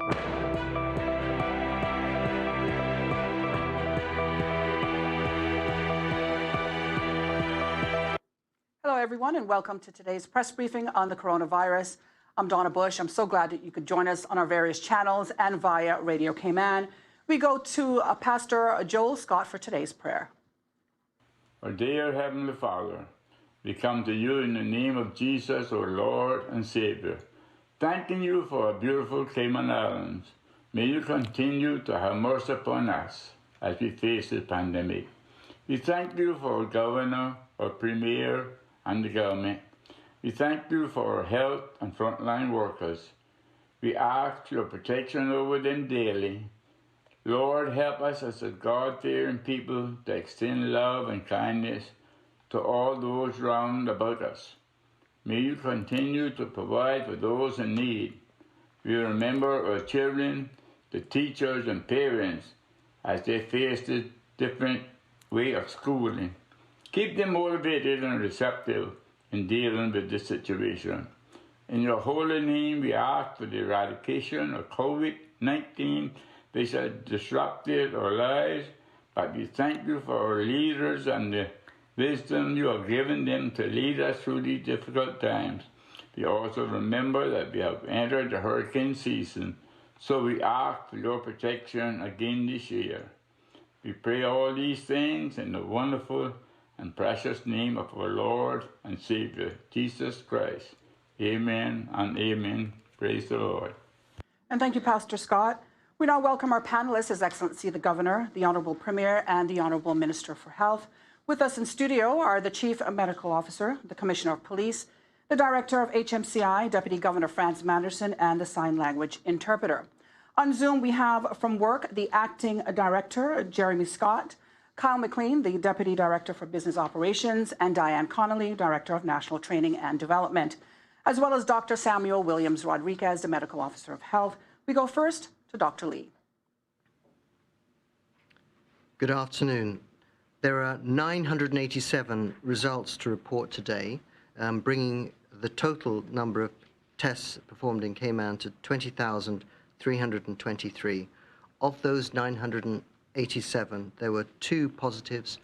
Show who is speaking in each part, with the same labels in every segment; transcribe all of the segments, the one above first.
Speaker 1: Hello, everyone, and welcome to today's press briefing on the coronavirus. I'm Donna Bush. I'm so glad that you could join us on our various channels and via Radio Cayman. We go to Pastor Joel Scott for today's prayer.
Speaker 2: Our dear Heavenly Father, we come to you in the name of Jesus, our Lord and Savior, thanking you for our beautiful Cayman Islands. May you continue to have mercy upon us as we face this pandemic. We thank you for our governor, our premier, and the government. We thank you for our health and frontline workers. We ask your protection over them daily. Lord, help us as a God-fearing people to extend love and kindness to all those round about us. May you continue to provide for those in need. We remember our children, the teachers and parents as they face this different way of schooling. Keep them motivated and receptive in dealing with this situation. In your holy name, we ask for the eradication of COVID-19, which has disrupted our lives, but we thank you for our leaders and the wisdom you have given them to lead us through these difficult times. We also remember that we have entered the hurricane season, so we ask for your protection again this year. We pray all these things in the wonderful and precious name of our Lord and Savior, Jesus Christ. Amen and amen. Praise the Lord.
Speaker 1: And thank you, Pastor Scott. We now welcome our panelists, His Excellency the Governor, the Honourable Premier, and the Honourable Minister for Health. With us in studio are the Chief Medical Officer, the Commissioner of Police, the Director of HMCI, Deputy Governor Franz Manderson, and the Sign Language Interpreter. On Zoom, we have from work the Acting Director, Jeremy Scott, Kyle McLean, the Deputy Director for Business Operations, and Diane Connolly, Director of National Training and Development, as well as Dr. Samuel Williams Rodriguez, the Medical Officer of Health. We go first to Dr. Lee.
Speaker 3: Good afternoon. There are 987 results to report today, bringing the total number of tests performed in Cayman to 20,323. Of those 987, there were 2 positives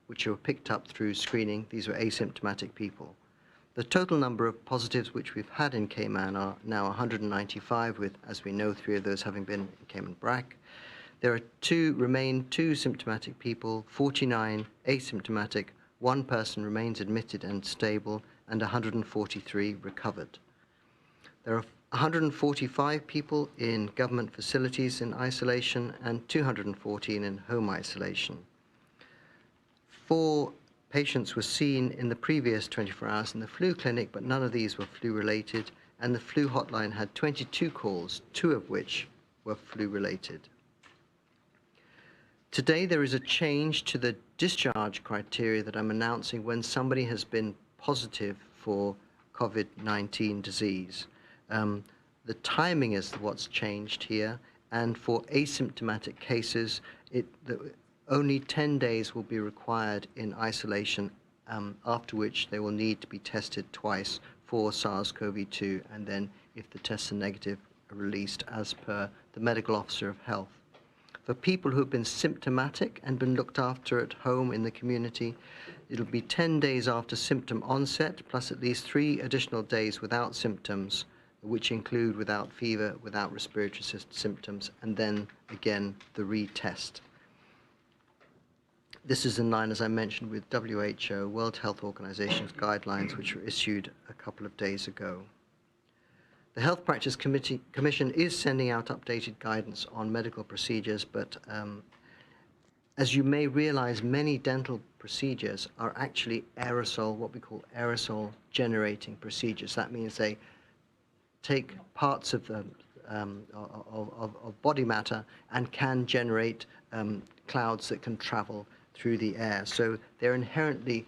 Speaker 3: which were picked up through screening. These were asymptomatic people. The total number of positives which we've had in Cayman are now 195, with, as we know, 3 of those having been in Cayman Brac. There remain 2 symptomatic people, 49 asymptomatic, 1 person remains admitted and stable, and 143 recovered. There are 145 people in government facilities in isolation and 214 in home isolation. 4 patients were seen in the previous 24 hours in the flu clinic, but none of these were flu-related, and the flu hotline had 22 calls, 2 of which were flu-related. Today, there is a change to the discharge criteria that I'm announcing when somebody has been positive for COVID-19 disease. The timing is what's changed here, and for asymptomatic cases, only 10 days will be required in isolation, after which they will need to be tested twice for SARS-CoV-2, and then, if the tests are negative, are released as per the Medical Officer of Health. For people who have been symptomatic and been looked after at home in the community, it'll be 10 days after symptom onset, plus at least 3 additional days without symptoms, which include without fever, without respiratory symptoms, and then again the retest. This is in line, as I mentioned, with WHO, World Health Organization's guidelines, which were issued a couple of days ago. The Health Practice Commission is sending out updated guidance on medical procedures, but as you may realize, many dental procedures are actually aerosol, what we call aerosol generating procedures. That means they take parts of the of body matter and can generate clouds that can travel through the air. So they're inherently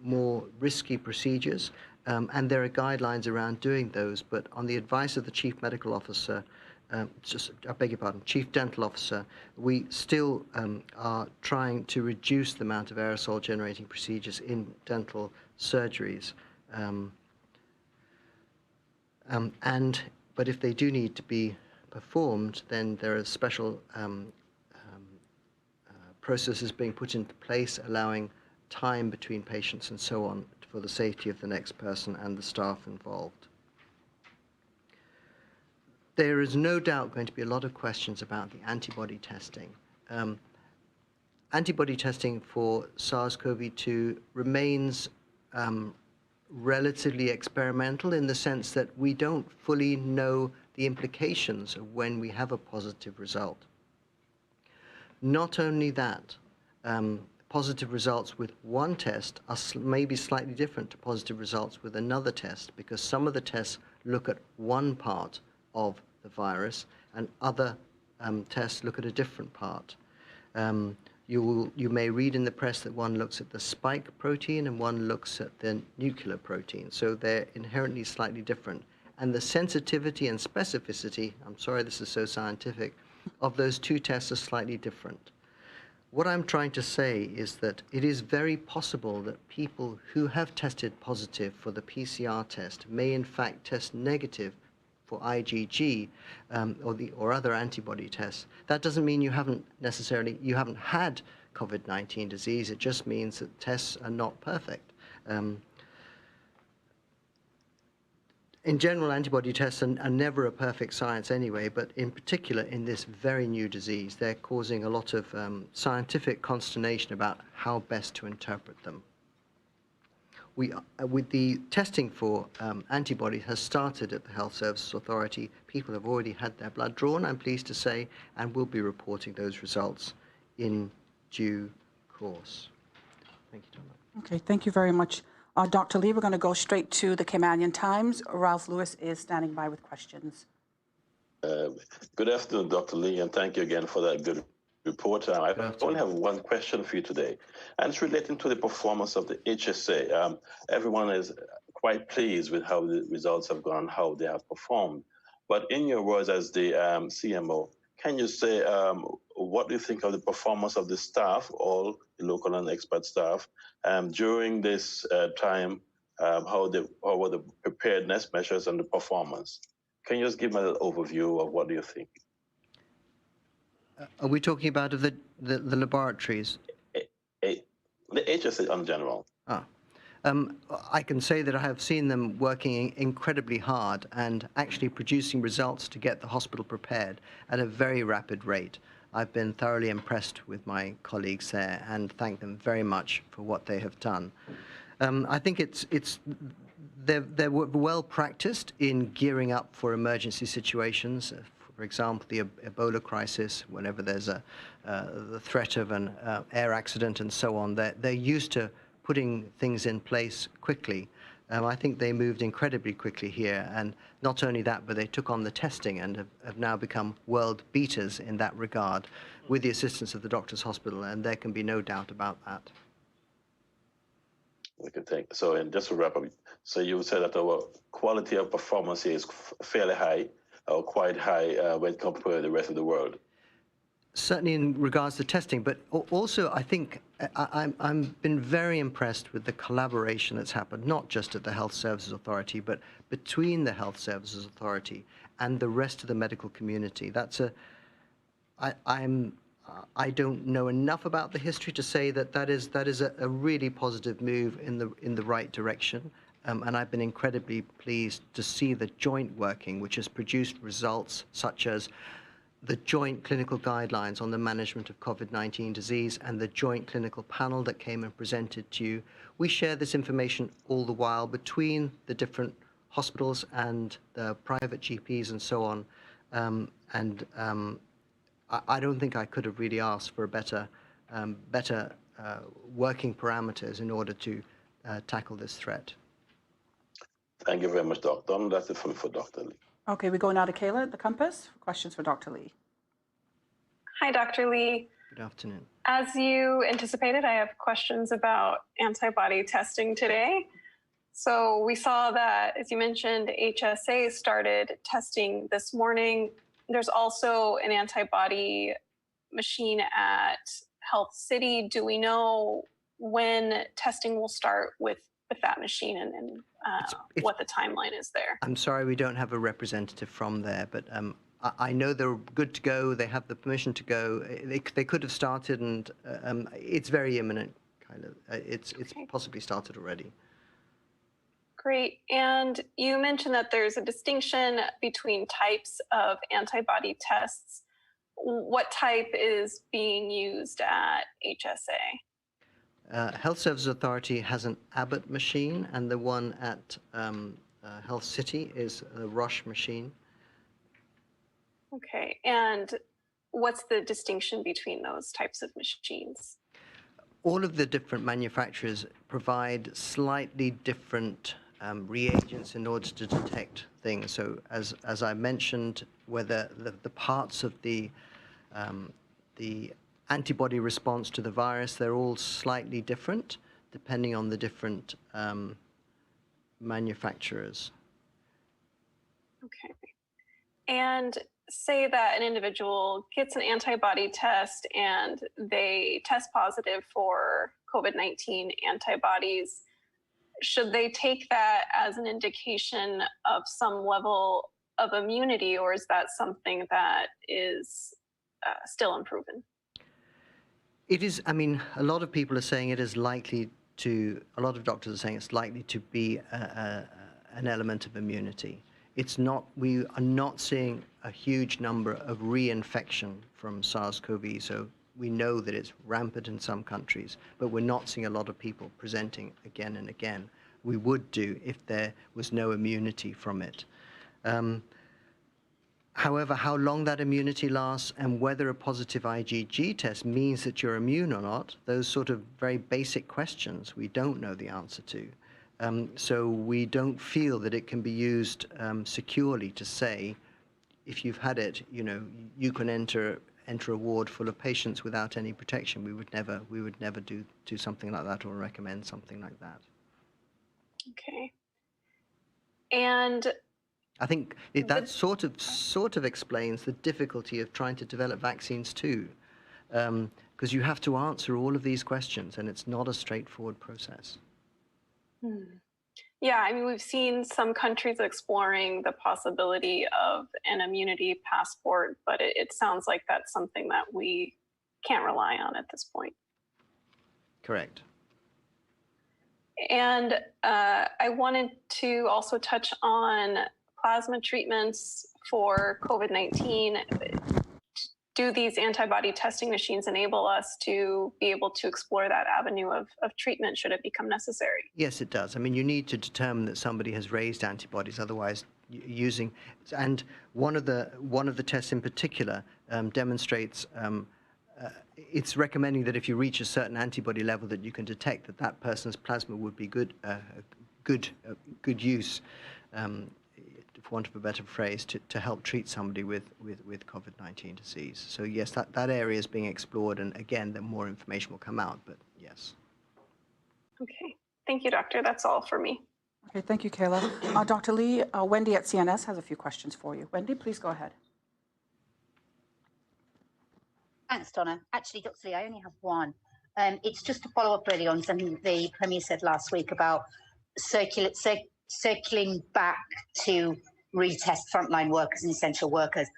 Speaker 3: more risky procedures, and there are guidelines around doing those, but on the advice of the Chief Medical Officer, Chief Dental Officer, we still are trying to reduce the amount of aerosol generating procedures in dental surgeries. But if they do need to be performed, then there are special processes being put into place, allowing time between patients and so on for the safety of the next person and the staff involved. There is no doubt going to be a lot of questions about the antibody testing. Antibody testing for SARS-CoV-2 remains relatively experimental in the sense that we don't fully know the implications of when we have a positive result. Not only that, positive results with one test are maybe slightly different to positive results with another test, because some of the tests look at one part of the virus and other tests look at a different part. You may read in the press that one looks at the spike protein and one looks at the nuclear protein, so they're inherently slightly different. And the sensitivity and specificity, I'm sorry this is so scientific, of those two tests are slightly different. What I'm trying to say is that it is very possible that people who have tested positive for the PCR test may in fact test negative for IgG or other antibody tests. That doesn't mean you haven't had COVID-19 disease. It just means that tests are not perfect. In general, antibody tests are never a perfect science anyway, but in particular in this very new disease, they're causing a lot of scientific consternation about how best to interpret them. With the testing for antibodies has started at the Health Services Authority. People have already had their blood drawn, I'm pleased to say, and will be reporting those results in due course. Thank you, Donna.
Speaker 1: Okay, thank you very much. Dr. Lee, we're going to go straight to the Caymanian Times. Ralph Lewis is standing by with questions.
Speaker 4: Good afternoon, Dr. Lee, and thank you again for that good report. I only have one question for you today, and it's relating to the performance of the HSA. Everyone is quite pleased with how the results have gone, how they have performed. But in your words as the CMO, can you say what do you think of the performance of the staff, all the local and expert staff, during this time? How were the preparedness measures and the performance? Can you just give me an overview of what do you think?
Speaker 3: Are we talking about the laboratories?
Speaker 4: The HSA in general.
Speaker 3: I can say that I have seen them working incredibly hard and actually producing results to get the hospital prepared at a very rapid rate. I've been thoroughly impressed with my colleagues there and thank them very much for what they have done. I think they're well practiced in gearing up for emergency situations. For example, the Ebola crisis, whenever there's the threat of an air accident and so on, they're used to putting things in place quickly. I think they moved incredibly quickly here, and not only that, but they took on the testing and have now become world beaters in that regard with the assistance of the Doctors Hospital, and there can be no doubt about that.
Speaker 4: Okay, thank you. So, and just to wrap up, so you would say that our quality of performance is fairly high, or quite high when compared to the rest of the world?
Speaker 3: Certainly in regards to testing, but also I think I've been very impressed with the collaboration that's happened, not just at the Health Services Authority, but between the Health Services Authority and the rest of the medical community. I don't know enough about the history to say that is a really positive move in the right direction. And I've been incredibly pleased to see the joint working, which has produced results such as the joint clinical guidelines on the management of COVID-19 disease and the joint clinical panel that came and presented to you. We share this information all the while between the different hospitals and the private GPs and so on. I don't think I could have really asked for a better working parameters in order to tackle this threat.
Speaker 4: Thank you very much, Dr. That's it for Dr. Lee.
Speaker 1: Okay, we go now to Kayla at the Compass. Questions for Dr. Lee.
Speaker 5: Hi, Dr. Lee.
Speaker 3: Good afternoon.
Speaker 5: As you anticipated, I have questions about antibody testing today. So we saw that, as you mentioned, HSA started testing this morning. There's also an antibody machine at Health City. Do we know when testing will start with that machine and what the timeline is there?
Speaker 3: I'm sorry we don't have a representative from there, but I know they're good to go. They have the permission to go. They could have started, and it's very imminent. Kind of, it's possibly started already.
Speaker 5: Great. And you mentioned that there's a distinction between types of antibody tests. What type is being used at HSA?
Speaker 3: Health Services Authority has an Abbott machine, and the one at Health City is a Roche machine.
Speaker 5: Okay. And what's the distinction between those types of machines?
Speaker 3: All of the different manufacturers provide slightly different reagents in order to detect things. So as I mentioned, whether the parts of the antibody response to the virus, they're all slightly different depending on the different manufacturers.
Speaker 5: Okay. And say that an individual gets an antibody test and they test positive for COVID-19 antibodies. Should they take that as an indication of some level of immunity, or is that something that is still unproven?
Speaker 3: It is, I mean, a lot of people are saying it is likely to, a lot of doctors are saying it's likely to be an element of immunity. It's not, we are not seeing a huge number of reinfection from SARS-CoV, so we know that it's rampant in some countries, but we're not seeing a lot of people presenting again and again. We would do if there was no immunity from it. However, how long that immunity lasts and whether a positive IgG test means that you're immune or not, those sort of very basic questions we don't know the answer to. So we don't feel that it can be used securely to say, if you've had it, you know, you can enter a ward full of patients without any protection. We would never do something like that or recommend something like that.
Speaker 5: Okay. And
Speaker 3: I think that sort of explains the difficulty of trying to develop vaccines too, because you have to answer all of these questions, and it's not a straightforward process.
Speaker 5: Yeah, I mean, we've seen some countries exploring the possibility of an immunity passport, but it sounds like that's something that we can't rely on at this point.
Speaker 3: Correct.
Speaker 5: And I wanted to also touch on plasma treatments for COVID-19. Do these antibody testing machines enable us to be able to explore that avenue of treatment should it become necessary?
Speaker 3: Yes, it does. I mean, you need to determine that somebody has raised antibodies, otherwise using, and one of the tests in particular demonstrates, it's recommending that if you reach a certain antibody level that you can detect that person's plasma would be good use, for want of a better phrase, to help treat somebody with COVID-19 disease. So yes, that area is being explored, and again, then more information will come out, but yes.
Speaker 5: Okay, thank you, doctor. That's all for me.
Speaker 1: Okay, thank you, Kayla. Dr. Lee, Wendy at CNS has a few questions for you. Wendy, please go ahead.
Speaker 6: Thanks, Donna. Actually, Dr. Lee, I only have one. It's just to follow up really on something the Premier said last week about circling back to retest frontline workers and essential workers.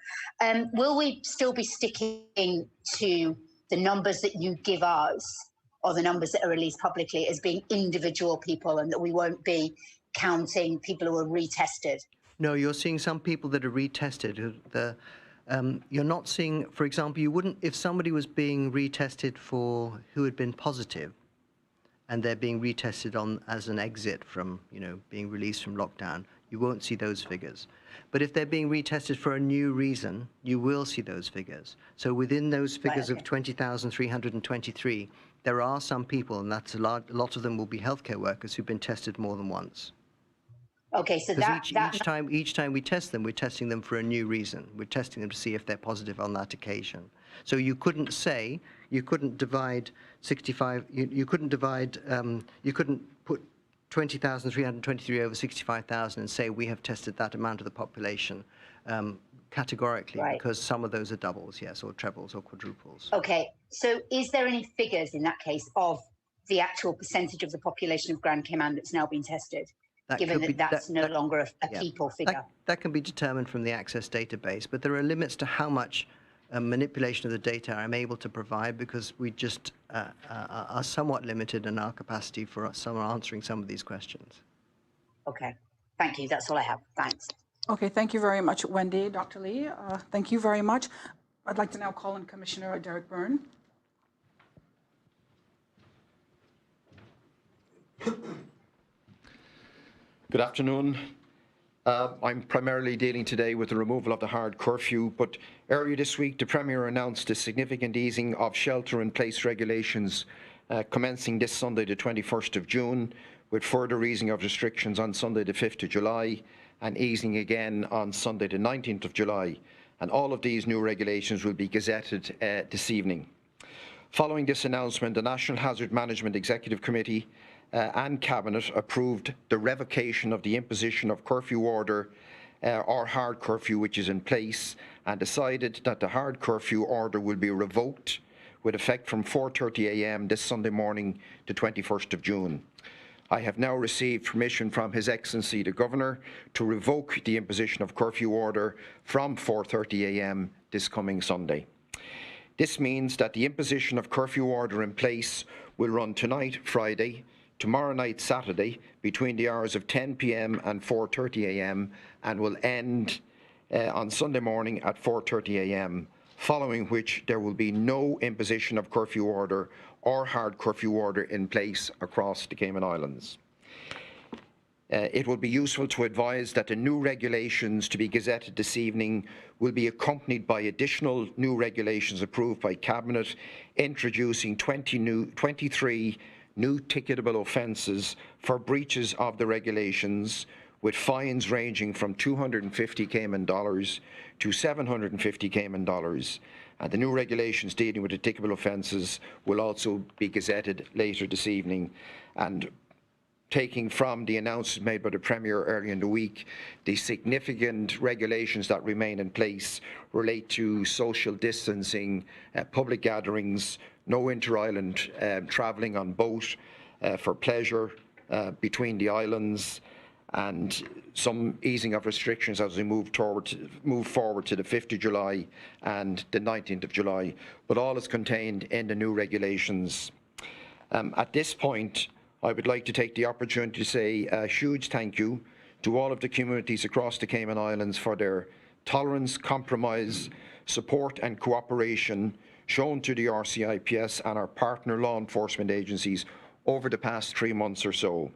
Speaker 6: Will we still be sticking to the numbers that you give us or the numbers that are released publicly as being individual people, and that we won't be counting people who are retested?
Speaker 3: No, you're seeing some people that are retested. You're not seeing, for example, you wouldn't, if somebody was being retested for who had been positive, and they're being retested on as an exit from, being released from lockdown, you won't see those figures. But if they're being retested for a new reason, you will see those figures. So within those figures of 20,323, there are some people, and that's a lot of them will be healthcare workers who've been tested more than once.
Speaker 6: Okay, so
Speaker 3: each time we test them, we're testing them for a new reason. We're testing them to see if they're positive on that occasion. So you couldn't say, you couldn't divide 65, you couldn't put 20,323 over 65,000 and say we have tested that amount of the population categorically,
Speaker 6: right,
Speaker 3: because some of those are doubles, yes, or trebles or quadruples.
Speaker 6: Okay, so is there any figures in that case of the actual percentage of the population of Grand Cayman that's now been tested? given that that's no longer a people figure.
Speaker 3: That can be determined from the access database, but there are limits to how much manipulation of the data I'm able to provide, because we just are somewhat limited in our capacity for answering some of these questions.
Speaker 6: Okay, thank you. That's all I have. Thanks.
Speaker 1: Okay, thank you very much, Wendy. Dr. Lee, thank you very much. I'd like to now call on Commissioner Derek Byrne.
Speaker 7: Good afternoon. I'm primarily dealing today with the removal of the hard curfew, but earlier this week the Premier announced a significant easing of shelter-in-place regulations commencing this Sunday the 21st of June, with further easing of restrictions on Sunday the 5th of July and easing again on Sunday the 19th of July. And all of these new regulations will be gazetted this evening. Following this announcement, the National Hazard Management Executive Committee and Cabinet approved the revocation of the imposition of curfew order or hard curfew which is in place, and decided that the hard curfew order will be revoked with effect from 4:30 a.m. this Sunday morning, the 21st of June. I have now received permission from His Excellency the Governor to revoke the imposition of curfew order from 4:30 a.m. this coming Sunday. This means that the imposition of curfew order in place will run tonight, Friday, tomorrow night, Saturday, between the hours of 10 p.m. and 4:30 a.m. and will end on Sunday morning at 4:30 a.m., following which there will be no imposition of curfew order or hard curfew order in place across the Cayman Islands. It will be useful to advise that the new regulations to be gazetted this evening will be accompanied by additional new regulations approved by Cabinet, introducing 23 new ticketable offences for breaches of the regulations, with fines ranging from 250 Cayman dollars to 750 Cayman dollars. And the new regulations dealing with the ticketable offences will also be gazetted later this evening. And taking from the announcement made by the Premier earlier in the week, the significant regulations that remain in place relate to social distancing, public gatherings, no inter-island travelling on boat for pleasure between the islands, and some easing of restrictions as we move forward to the 5th of July and the 19th of July. But all is contained in the new regulations. At this point, I would like to take the opportunity to say a huge thank you to all of the communities across the Cayman Islands for their tolerance, compromise, support and cooperation shown to the RCIPS and our partner law enforcement agencies over the past 3 months or so,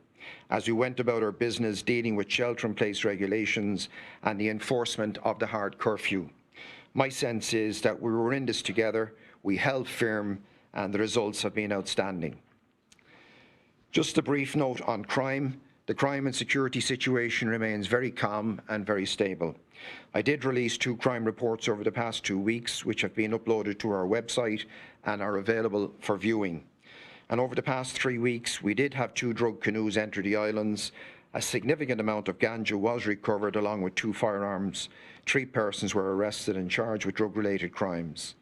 Speaker 7: as we went about our business dealing with shelter-in-place regulations and the enforcement of the hard curfew. My sense is that we were in this together, we held firm, and the results have been outstanding. Just a brief note on crime. The crime and security situation remains very calm and very stable. I did release 2 crime reports over the past 2 weeks, which have been uploaded to our website and are available for viewing. And over the past 3 weeks, we did have 2 drug canoes enter the islands. A significant amount of ganja was recovered, along with 2 firearms. 3 persons were arrested and charged with drug-related crimes.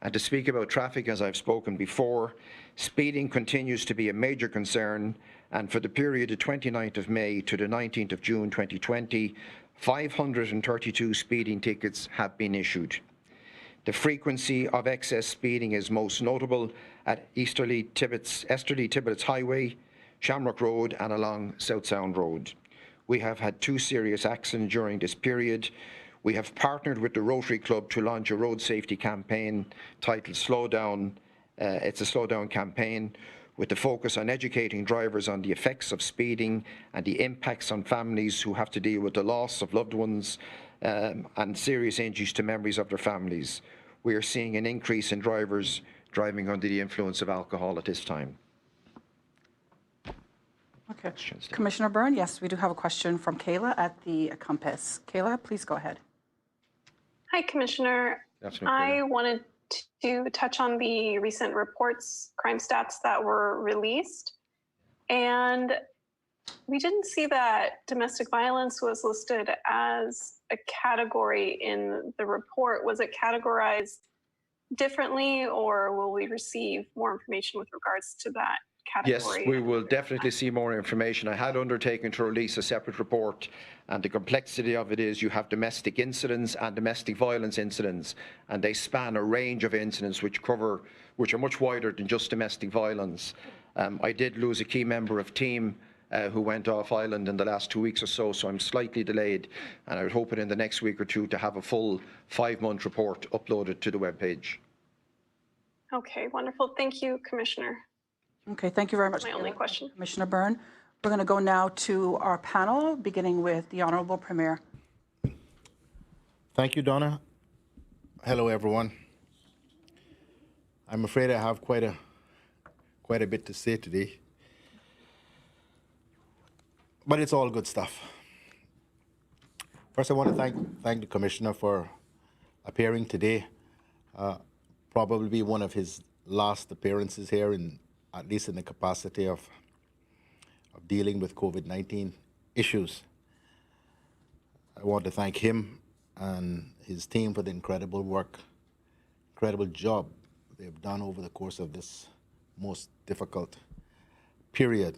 Speaker 7: And to speak about traffic, as I've spoken before, speeding continues to be a major concern, and for the period of 29th of May to the 19th of June 2020, 532 speeding tickets have been issued. The frequency of excess speeding is most notable at Easterly Tibbetts Highway, Shamrock Road and along South Sound Road. We have had 2 serious accidents during this period. We have partnered with the Rotary Club to launch a road safety campaign titled Slow Down. It's a Slow Down campaign with the focus on educating drivers on the effects of speeding and the impacts on families who have to deal with the loss of loved ones and serious injuries to members of their families. We are seeing an increase in drivers driving under the influence of alcohol at this time.
Speaker 1: Okay. Commissioner Byrne, yes, we do have a question from Kayla at the Compass. Kayla, please go ahead.
Speaker 5: Hi, Commissioner. I wanted to touch on the recent reports, crime stats that were released. And we didn't see that domestic violence was listed as a category in the report. Was it categorized differently, or will we receive more information with regards to that
Speaker 7: Yes,
Speaker 5: category?
Speaker 7: we will definitely see more information. I had undertaken to release a separate report, and the complexity of it is you have domestic incidents and domestic violence incidents, and they span a range of incidents which are much wider than just domestic violence. I did lose a key member of team who went off island in the last 2 weeks or so I'm slightly delayed, and I would hope in the next week or two to have a full 5-month report uploaded to the webpage.
Speaker 5: Okay, wonderful. Thank you, Commissioner.
Speaker 1: Okay, thank you very much.
Speaker 5: My only question.
Speaker 1: Commissioner Byrne. We're going to go now to our panel, beginning with the Honorable Premier.
Speaker 8: Thank you, Donna. Hello, everyone. I'm afraid I have quite a bit to say today, but it's all good stuff. First, I want to thank the Commissioner for appearing today. Probably one of his last appearances here, at least in the capacity of dealing with COVID-19 issues. I want to thank him and his team for the incredible job they've done over the course of this most difficult period.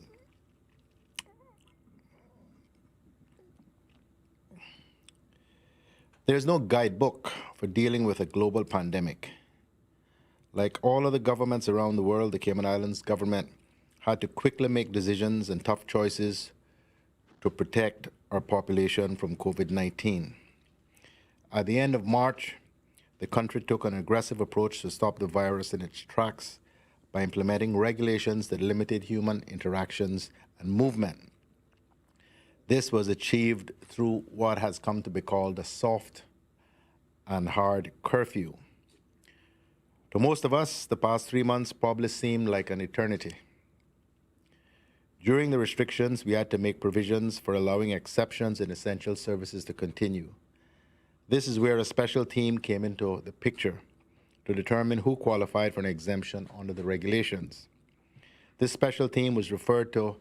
Speaker 8: There's no guidebook for dealing with a global pandemic. Like all other governments around the world, the Cayman Islands government had to quickly make decisions and tough choices to protect our population from COVID-19. At the end of March, the country took an aggressive approach to stop the virus in its tracks by implementing regulations that limited human interactions and movement. This was achieved through what has come to be called a soft and hard curfew. To most of us, the past 3 months probably seemed like an eternity. During the restrictions, we had to make provisions for allowing exceptions in essential services to continue. This is where a special team came into the picture to determine who qualified for an exemption under the regulations. This special team was referred to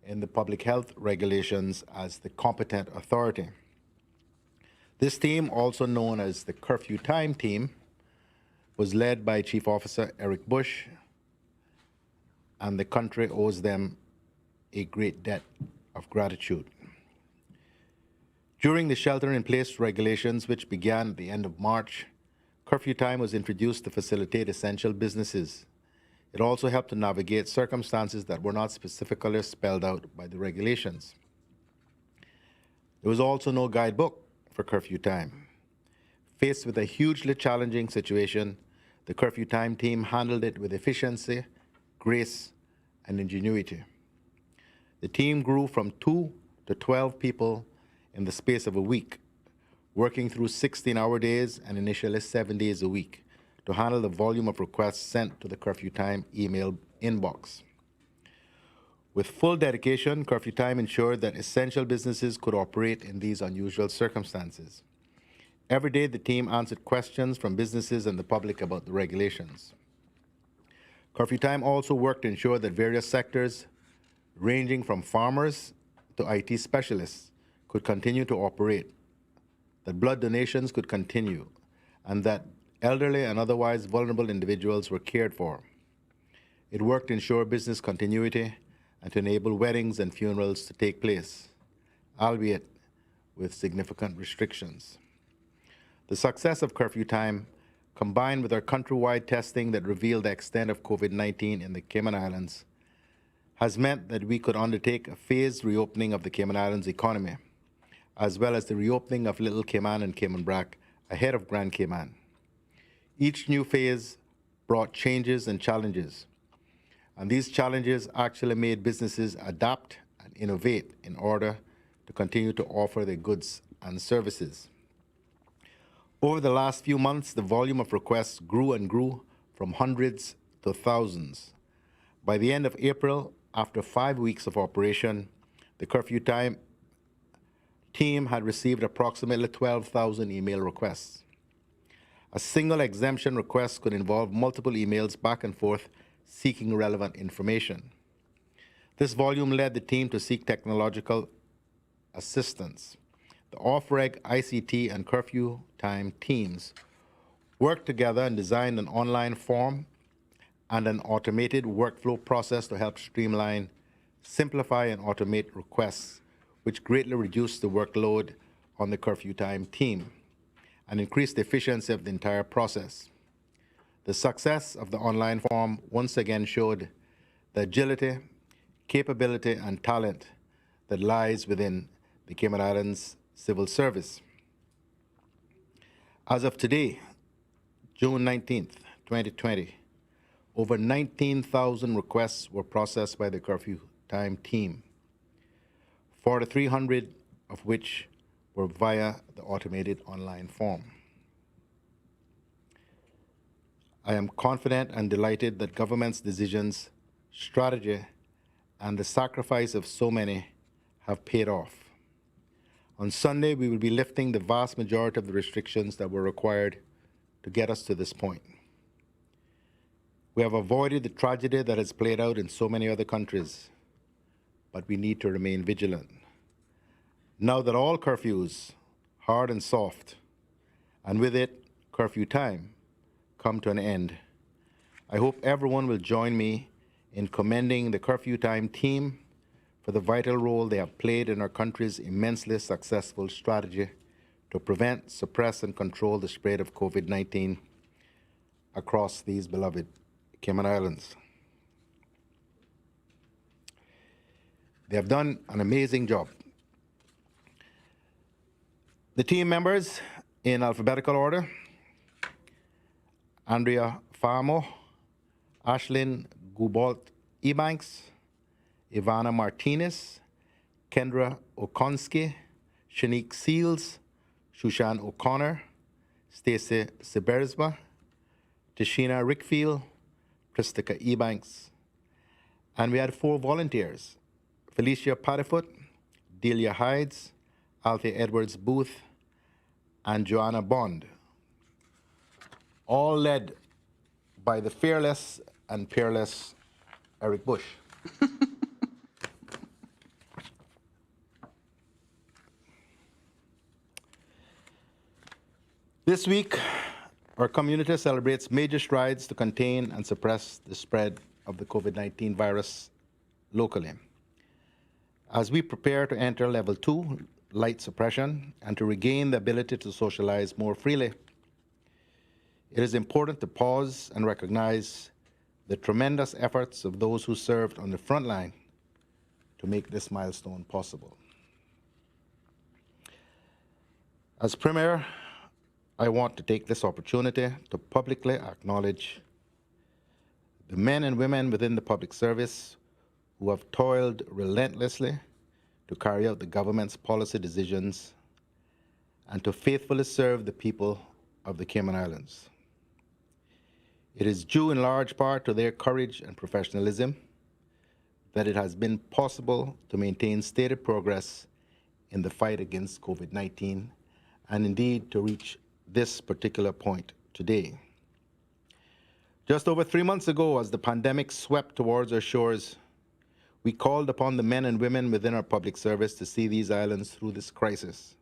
Speaker 8: in the public health regulations as the competent authority. This team, also known as the Curfew Time Team, was led by Chief Officer Eric Bush, and the country owes them a great debt of gratitude. During the shelter-in-place regulations, which began at the end of March, curfew time was introduced to facilitate essential businesses. It also helped to navigate circumstances that were not specifically spelled out by the regulations. There was also no guidebook for curfew time. Faced with a hugely challenging situation, the Curfew Time team handled it with efficiency, grace, and ingenuity. The team grew from 2 to 12 people in the space of a week, working through 16-hour days and initially 7 days a week to handle the volume of requests sent to the Curfew Time email inbox. With full dedication, Curfew Time ensured that essential businesses could operate in these unusual circumstances. Every day, the team answered questions from businesses and the public about the regulations. Curfew Time also worked to ensure that various sectors, ranging from farmers to IT specialists, could continue to operate, that blood donations could continue, and that elderly and otherwise vulnerable individuals were cared for. It worked to ensure business continuity and to enable weddings and funerals to take place, albeit with significant restrictions. The success of Curfew Time, combined with our countrywide testing that revealed the extent of COVID-19 in the Cayman Islands, has meant that we could undertake a phased reopening of the Cayman Islands economy, as well as the reopening of Little Cayman and Cayman Brac ahead of Grand Cayman. Each new phase brought changes and challenges, and these challenges actually made businesses adapt and innovate in order to continue to offer their goods and services. Over the last few months, the volume of requests grew and grew from hundreds to thousands. By the end of April, after 5 weeks of operation, the Curfew Time team had received approximately 12,000 email requests. A single exemption request could involve multiple emails back and forth seeking relevant information. This volume led the team to seek technological assistance. The off-reg, ICT, and Curfew Time teams worked together and designed an online form and an automated workflow process to help streamline, simplify, and automate requests, which greatly reduced the workload on the curfew time team and increased the efficiency of the entire process. The success of the online form once again showed the agility, capability, and talent that lies within the Cayman Islands Civil Service. As of today, June 19th, 2020, over 19,000 requests were processed by the curfew time team, 4,300 of which were via the automated online form. I am confident and delighted that government's decisions, strategy, and the sacrifice of so many have paid off. On Sunday, we will be lifting the vast majority of the restrictions that were required to get us to this point. We have avoided the tragedy that has played out in so many other countries, but we need to remain vigilant. Now that all curfews, hard and soft, and with it, curfew time, come to an end, I hope everyone will join me in commending the curfew time team for the vital role they have played in our country's immensely successful strategy to prevent, suppress, and control the spread of COVID-19 across these beloved Cayman Islands. They have done an amazing job. The team members, in alphabetical order: Andrea Famo, Ashlyn Gubalt Ebanks, Ivana Martinez, Kendra Okonski, Shanique Seals, Shushan O'Connor, Stacey Sibersma, Tashina Rickfield, Christika Ebanks. And we had 4 volunteers: Felicia Paddyfoot, Delia Hides, Althea Edwards Booth, and Joanna Bond, all led by the fearless and peerless Eric Bush. This week, our community celebrates major strides to contain and suppress the spread of the COVID-19 virus locally. As we prepare to enter level 2, light suppression, and to regain the ability to socialize more freely, it is important to pause and recognize the tremendous efforts of those who served on the front line to make this milestone possible. As Premier, I want to take this opportunity to publicly acknowledge the men and women within the public service who have toiled relentlessly to carry out the government's policy decisions and to faithfully serve the people of the Cayman Islands. It is due in large part to their courage and professionalism that it has been possible to maintain steady progress in the fight against COVID-19 and indeed to reach this particular point today. Just over 3 months ago, as the pandemic swept towards our shores, we called upon the men and women within our public service to see these islands through this crisis,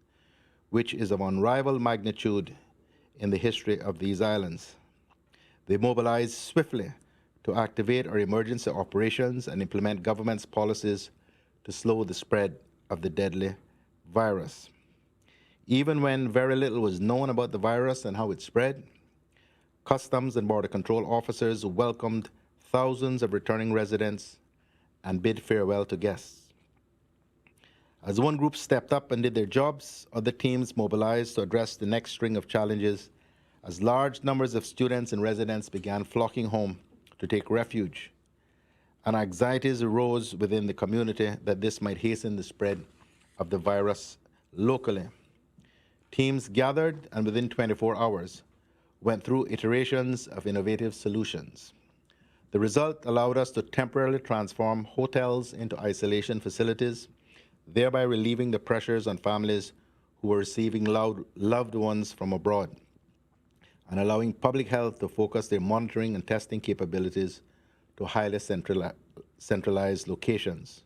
Speaker 8: which is of unrivaled magnitude in the history of these islands. They mobilized swiftly to activate our emergency operations and implement government's policies to slow the spread of the deadly virus. Even when very little was known about the virus and how it spread, Customs and Border Control officers welcomed thousands of returning residents and bid farewell to guests. As one group stepped up and did their jobs, other teams mobilized to address the next string of challenges as large numbers of students and residents began flocking home to take refuge. And anxieties arose within the community that this might hasten the spread of the virus locally. Teams gathered and within 24 hours went through iterations of innovative solutions. The result allowed us to temporarily transform hotels into isolation facilities, thereby relieving the pressures on families who were receiving loved ones from abroad, and allowing public health to focus their monitoring and testing capabilities to highly centralized locations.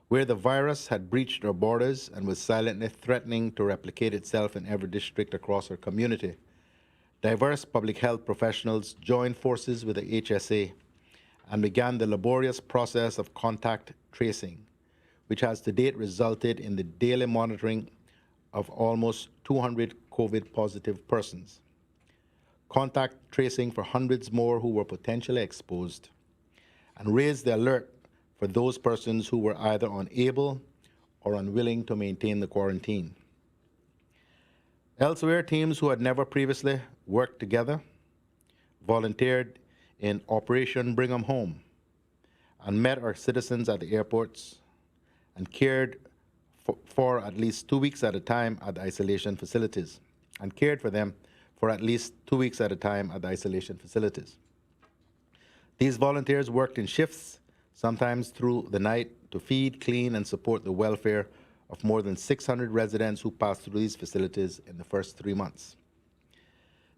Speaker 8: Where the virus had breached our borders and was silently threatening to replicate itself in every district across our community, diverse public health professionals joined forces with the HSA and began the laborious process of contact tracing, which has to date resulted in the daily monitoring of almost 200 COVID-positive persons, contact tracing for hundreds more who were potentially exposed, and raised the alert for those persons who were either unable or unwilling to maintain the quarantine. Elsewhere, teams who had never previously worked together volunteered in Operation Bring 'em Home and met our citizens at the airports and cared for at least 2 weeks at a time at the isolation facilities, and cared for them for at least 2 weeks at a time at the isolation facilities. These volunteers worked in shifts, sometimes through the night, to feed, clean, and support the welfare of more than 600 residents who passed through these facilities in the first 3 months.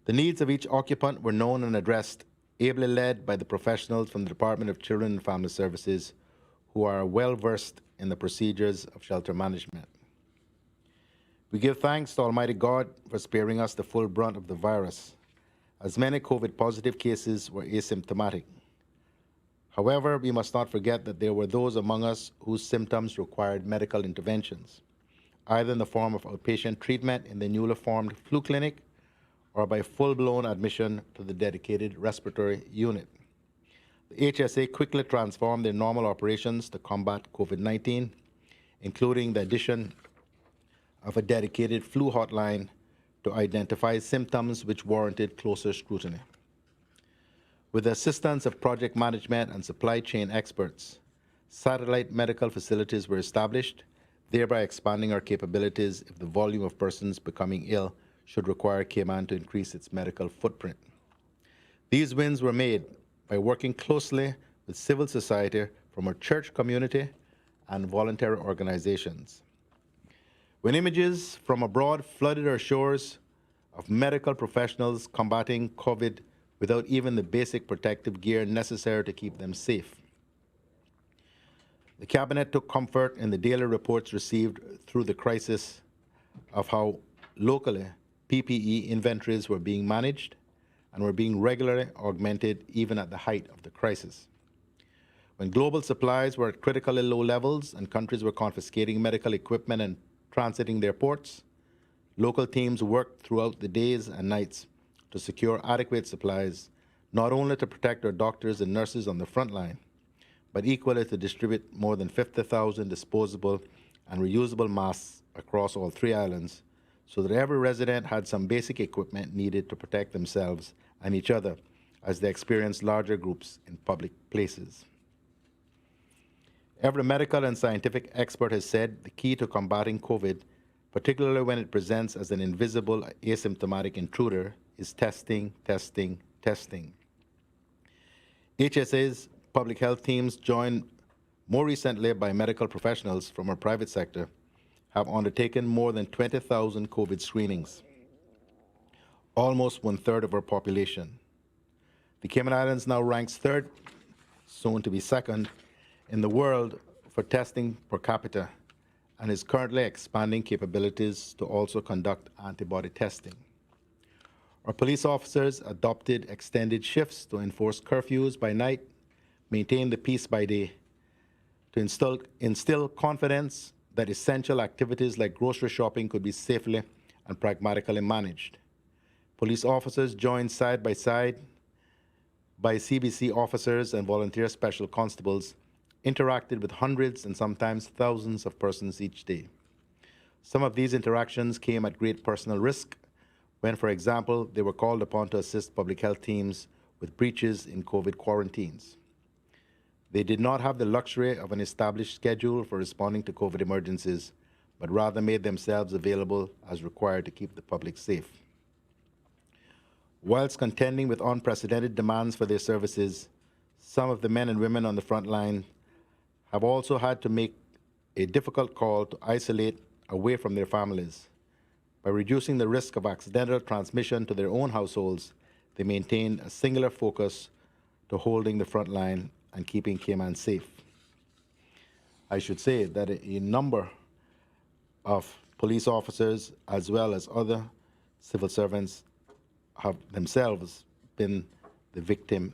Speaker 8: The needs of each occupant were known and addressed, ably led by the professionals from the Department of Children and Family Services, who are well-versed in the procedures of shelter management. We give thanks to Almighty God for sparing us the full brunt of the virus, as many COVID-positive cases were asymptomatic. However, we must not forget that there were those among us whose symptoms required medical interventions, either in the form of outpatient treatment in the newly formed flu clinic or by full-blown admission to the dedicated respiratory unit. The HSA quickly transformed their normal operations to combat COVID-19, including the addition of a dedicated flu hotline to identify symptoms which warranted closer scrutiny. With the assistance of project management and supply chain experts, satellite medical facilities were established, thereby expanding our capabilities if the volume of persons becoming ill should require Cayman to increase its medical footprint. These wins were made by working closely with civil society from our church community and voluntary organizations. When images from abroad flooded our shores of medical professionals combating COVID without even the basic protective gear necessary to keep them safe, the Cabinet took comfort in the daily reports received through the crisis of how locally PPE inventories were being managed and were being regularly augmented even at the height of the crisis. When global supplies were at critically low levels and countries were confiscating medical equipment and transiting their ports, local teams worked throughout the days and nights to secure adequate supplies, not only to protect our doctors and nurses on the front line, but equally to distribute more than 50,000 disposable and reusable masks across all 3 islands, so that every resident had some basic equipment needed to protect themselves and each other as they experienced larger groups in public places. Every medical and scientific expert has said the key to combating COVID, particularly when it presents as an invisible asymptomatic intruder, is testing, testing, testing. HSA's public health teams, joined more recently by medical professionals from our private sector, have undertaken more than 20,000 COVID screenings, almost 1/3 of our population. The Cayman Islands now ranks 3rd, soon to be 2nd, in the world for testing per capita, and is currently expanding capabilities to also conduct antibody testing. Our police officers adopted extended shifts to enforce curfews by night, maintain the peace by day, to instill confidence that essential activities like grocery shopping could be safely and pragmatically managed. Police officers joined side by side by CBC officers and volunteer special constables interacted with hundreds and sometimes thousands of persons each day. Some of these interactions came at great personal risk when, for example, they were called upon to assist public health teams with breaches in COVID quarantines. They did not have the luxury of an established schedule for responding to COVID emergencies, but rather made themselves available as required to keep the public safe. Whilst contending with unprecedented demands for their services, some of the men and women on the front line have also had to make a difficult call to isolate away from their families. By reducing the risk of accidental transmission to their own households, they maintained a singular focus to holding the front line and keeping Cayman safe. I should say that a number of police officers, as well as other civil servants, have themselves been the victim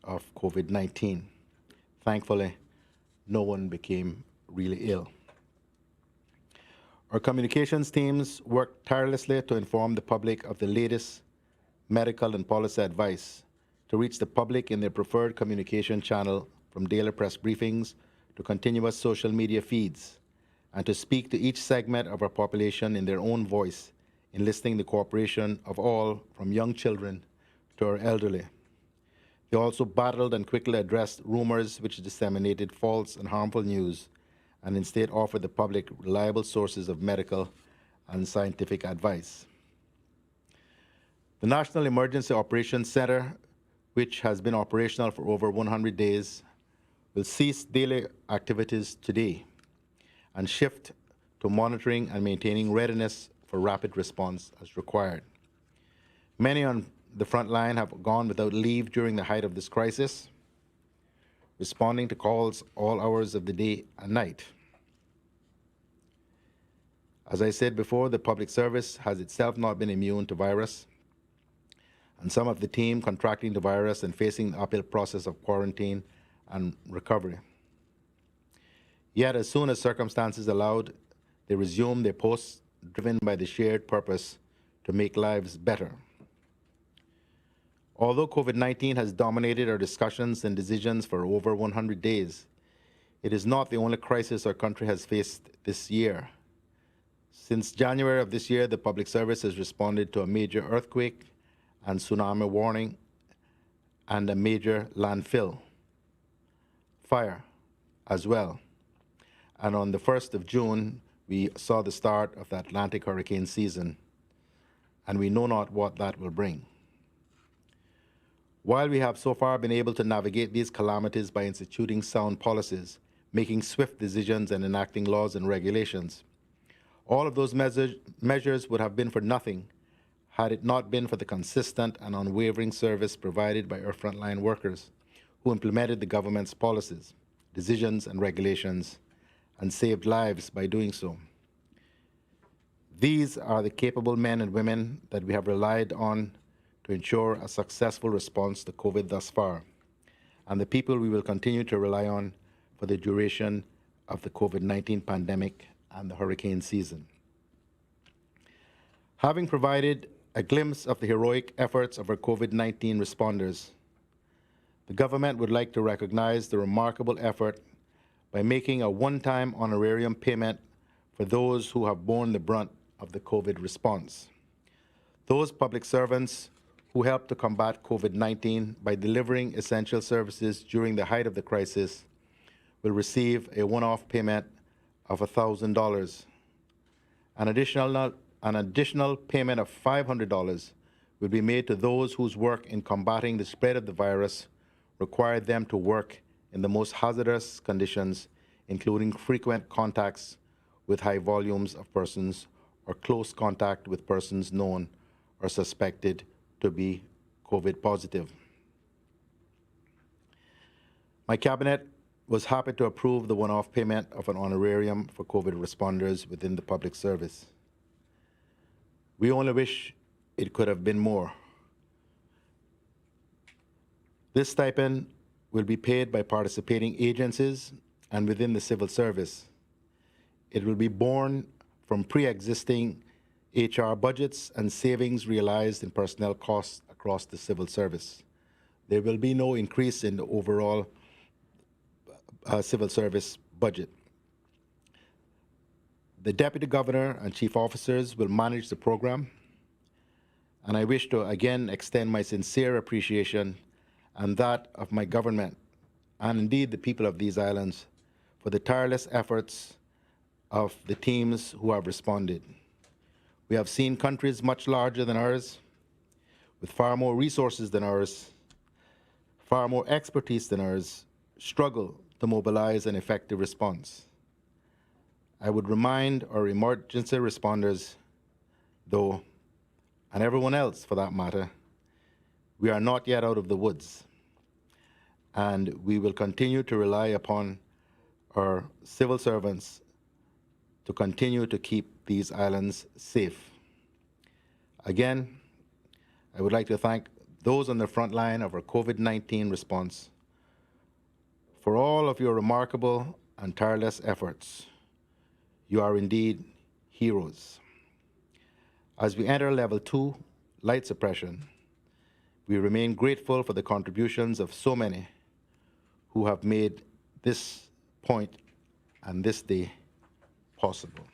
Speaker 8: of COVID-19. Thankfully, no one became really ill. Our communications teams worked tirelessly to inform the public of the latest medical and policy advice, to reach the public in their preferred communication channel, from daily press briefings to continuous social media feeds, and to speak to each segment of our population in their own voice, enlisting the cooperation of all, from young children to our elderly. They also battled and quickly addressed rumors which disseminated false and harmful news, and instead offered the public reliable sources of medical and scientific advice. The National Emergency Operations Center, which has been operational for over 100 days, will cease daily activities today and shift to monitoring and maintaining readiness for rapid response as required. Many on the front line have gone without leave during the height of this crisis, responding to calls all hours of the day and night. As I said before, the public service has itself not been immune to virus, and some of the team contracting the virus and facing the uphill process of quarantine and recovery. Yet, as soon as circumstances allowed, they resumed their posts, driven by the shared purpose to make lives better. Although COVID-19 has dominated our discussions and decisions for over 100 days, it is not the only crisis our country has faced this year. Since January of this year, the public service has responded to a major earthquake and tsunami warning and a major landfill fire as well. And on the 1st of June, we saw the start of the Atlantic hurricane season, and we know not what that will bring. While we have so far been able to navigate these calamities by instituting sound policies, making swift decisions, and enacting laws and regulations, all of those measures would have been for nothing had it not been for the consistent and unwavering service provided by our frontline workers, who implemented the government's policies, decisions, and regulations, and saved lives by doing so. These are the capable men and women that we have relied on to ensure a successful response to COVID thus far, and the people we will continue to rely on for the duration of the COVID-19 pandemic and the hurricane season. Having provided a glimpse of the heroic efforts of our COVID-19 responders, the government would like to recognize the remarkable effort by making a one-time honorarium payment for those who have borne the brunt of the COVID response. Those public servants who helped to combat COVID-19 by delivering essential services during the height of the crisis will receive a one-off payment of $1,000. An additional payment of $500 will be made to those whose work in combating the spread of the virus required them to work in the most hazardous conditions, including frequent contacts with high volumes of persons or close contact with persons known or suspected to be COVID positive. My cabinet was happy to approve the one-off payment of an honorarium for COVID responders within the public service. We only wish it could have been more. This stipend will be paid by participating agencies and within the civil service. It will be borne from pre-existing HR budgets and savings realized in personnel costs across the civil service. There will be no increase in the overall civil service budget. The Deputy Governor and Chief Officers will manage the program, and I wish to again extend my sincere appreciation and that of my government, and indeed the people of these islands, for the tireless efforts of the teams who have responded. We have seen countries much larger than ours, with far more resources than ours, far more expertise than ours, struggle to mobilize an effective response. I would remind our emergency responders, though, and everyone else for that matter, we are not yet out of the woods, and we will continue to rely upon our civil servants to continue to keep these islands safe. Again, I would like to thank those on the front line of our COVID-19 response for all of your remarkable and tireless efforts. You are indeed heroes. As we enter level 2, light suppression, we remain grateful for the contributions of so many who have made this point and this day possible.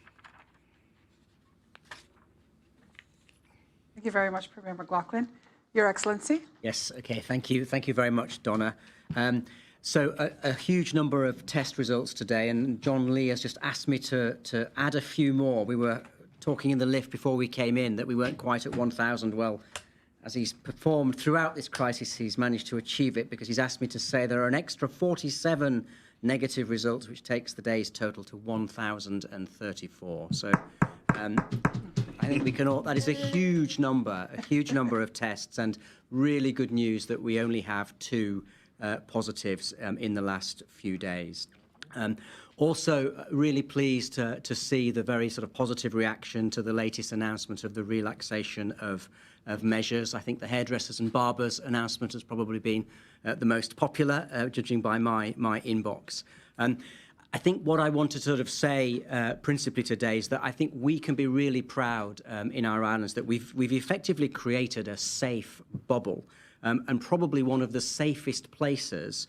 Speaker 1: Thank you very much, Premier McLaughlin. Your Excellency.
Speaker 9: Yes, okay, thank you. Thank you very much, Donna. So a huge number of test results today, and John Lee has just asked me to add a few more. We were talking in the lift before we came in that we weren't quite at 1,000. Well, as he's performed throughout this crisis, he's managed to achieve it because he's asked me to say there are an extra 47 negative results, which takes the day's total to 1,034. So I think we can all, that is a huge number of tests, and really good news that we only have 2 positives in the last few days. Also, really pleased to see the very sort of positive reaction to the latest announcement of the relaxation of measures. I think the hairdressers and barbers announcement has probably been the most popular, judging by my inbox. I think what I want to sort of say principally today is that I think we can be really proud in our islands that we've effectively created a safe bubble, and probably one of the safest places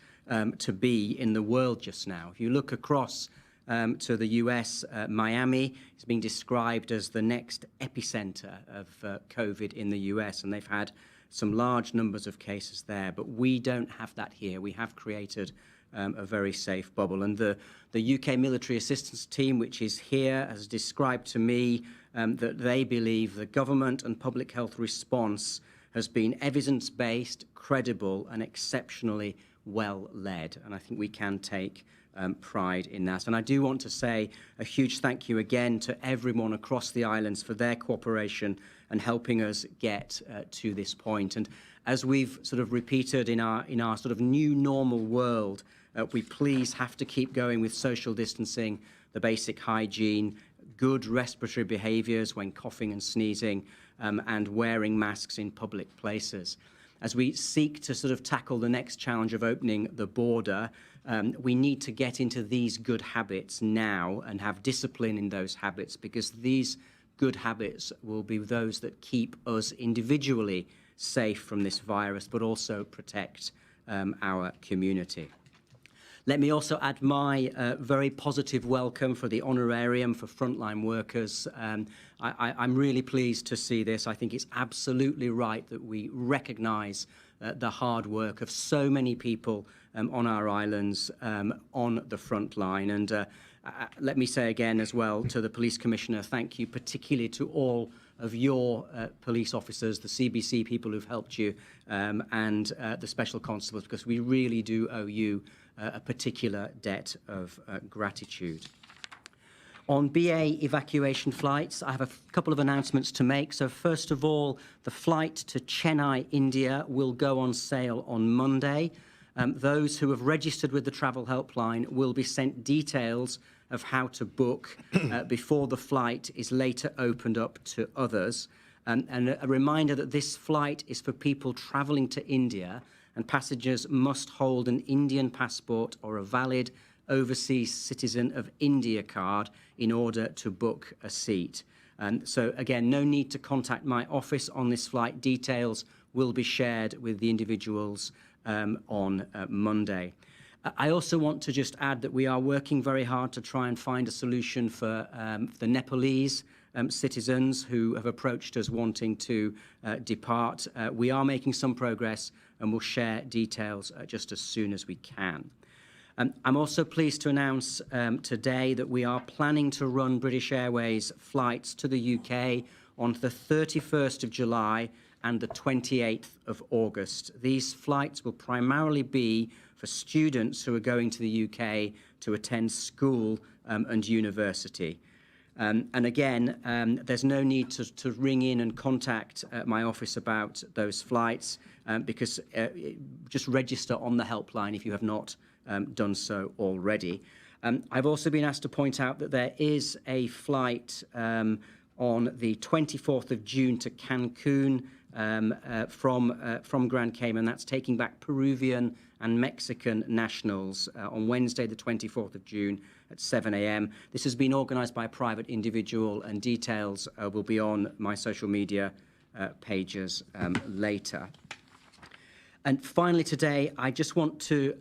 Speaker 9: to be in the world just now. If you look across to the US, Miami is being described as the next epicenter of COVID in the US, and they've had some large numbers of cases there, but we don't have that here. We have created a very safe bubble. And the UK military assistance team, which is here, has described to me that they believe the government and public health response has been evidence-based, credible, and exceptionally well-led. And I think we can take pride in that. And I do want to say a huge thank you again to everyone across the islands for their cooperation and helping us get to this point. And as we've sort of repeated in our sort of new normal world, we please have to keep going with social distancing, the basic hygiene, good respiratory behaviours when coughing and sneezing, and wearing masks in public places. As we seek to sort of tackle the next challenge of opening the border, we need to get into these good habits now and have discipline in those habits, because these good habits will be those that keep us individually safe from this virus, but also protect our community. Let me also add my very positive welcome for the Honorarium for frontline workers. I'm really pleased to see this. I think it's absolutely right that we recognise the hard work of so many people on our islands on the front line. And let me say again as well to the Police Commissioner, thank you particularly to all of your police officers, the CBC people who've helped you, and the special constables, because we really do owe you a particular debt of gratitude. On BA evacuation flights, I have a couple of announcements to make. So first of all, the flight to Chennai, India will go on sale on Monday. Those who have registered with the travel helpline will be sent details of how to book before the flight is later opened up to others. And a reminder that this flight is for people travelling to India, and passengers must hold an Indian passport or a valid overseas citizen of India card in order to book a seat. And so again, no need to contact my office on this flight. Details will be shared with the individuals on Monday. I also want to just add that we are working very hard to try and find a solution for the Nepalese citizens who have approached us wanting to depart. We are making some progress and we'll share details just as soon as we can. I'm also pleased to announce today that we are planning to run British Airways flights to the UK on the 31st of July and the 28th of August. These flights will primarily be for students who are going to the UK to attend school and university. And again, there's no need to ring in and contact my office about those flights because just register on the helpline if you have not done so already. I've also been asked to point out that there is a flight on the 24th of June to Cancun from Grand Cayman. That's taking back Peruvian and Mexican nationals on Wednesday, the 24th of June at 7 a.m. This has been organised by a private individual, and details will be on my social media pages later. And finally today, I just want to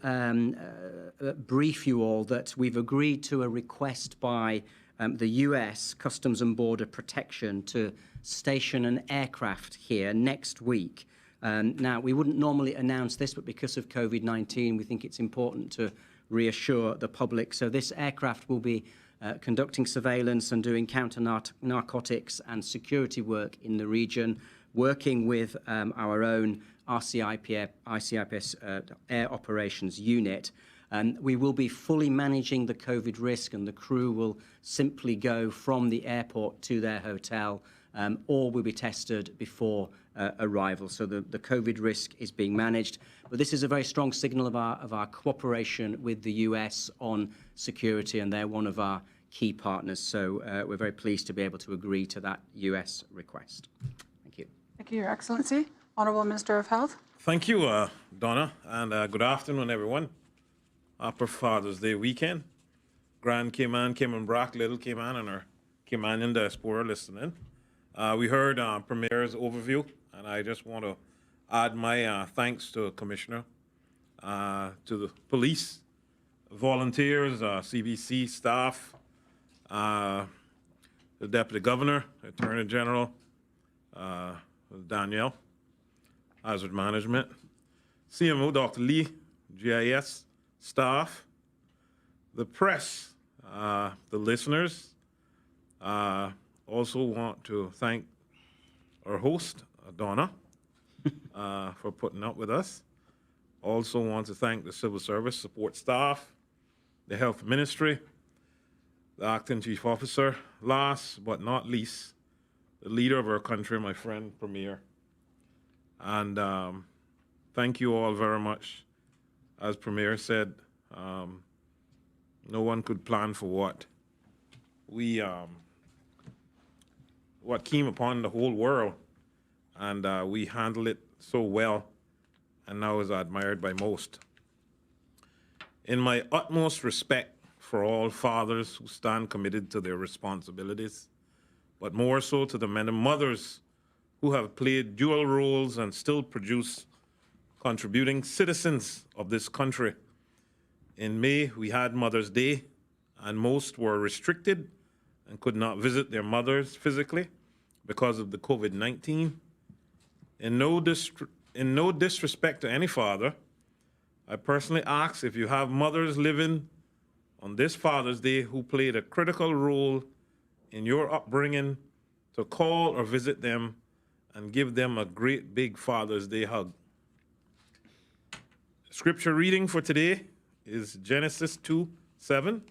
Speaker 9: brief you all that we've agreed to a request by the US Customs and Border Protection to station an aircraft here next week. Now, we wouldn't normally announce this, but because of COVID-19, we think it's important to reassure the public. So this aircraft will be conducting surveillance and doing counter-narcotics and security work in the region, working with our own ICIPS Air Operations Unit. We will be fully managing the COVID risk, and the crew will simply go from the airport to their hotel, or will be tested before arrival. So the COVID risk is being managed. But this is a very strong signal of our cooperation with the US on security, and they're one of our key partners. So we're very pleased to be able to agree to that US request. Thank you.
Speaker 1: Thank you, Your Excellency. Honourable Minister of Health.
Speaker 10: Thank you, Donna, and good afternoon, everyone. Upper Father's Day weekend. Grand Cayman, Cayman Brac, Little Cayman, and our Caymanian diaspora listening. We heard Premier's overview, and I just want to add my thanks to Commissioner, to the police, volunteers, CBC staff, the Deputy Governor, Attorney General, Danielle, Hazard Management, CMO Dr. Lee, GIS staff, the press, the listeners. Also want to thank our host, Donna, for putting up with us. Also want to thank the Civil Service support staff, the Health Ministry, the Acting Chief Officer, last but not least, the leader of our country, my friend, Premier. And thank you all very much. As Premier said, no one could plan for what came upon the whole world, and we handled it so well, and now is admired by most. In my utmost respect for all fathers who stand committed to their responsibilities, but more so to the men and mothers who have played dual roles and still produce contributing citizens of this country. In May, we had Mother's Day, and most were restricted and could not visit their mothers physically because of the COVID-19. In no disrespect to any father, I personally ask if you have mothers living on this Father's Day who played a critical role in your upbringing to call or visit them and give them a great big Father's Day hug. Scripture reading for today is Genesis 2:7.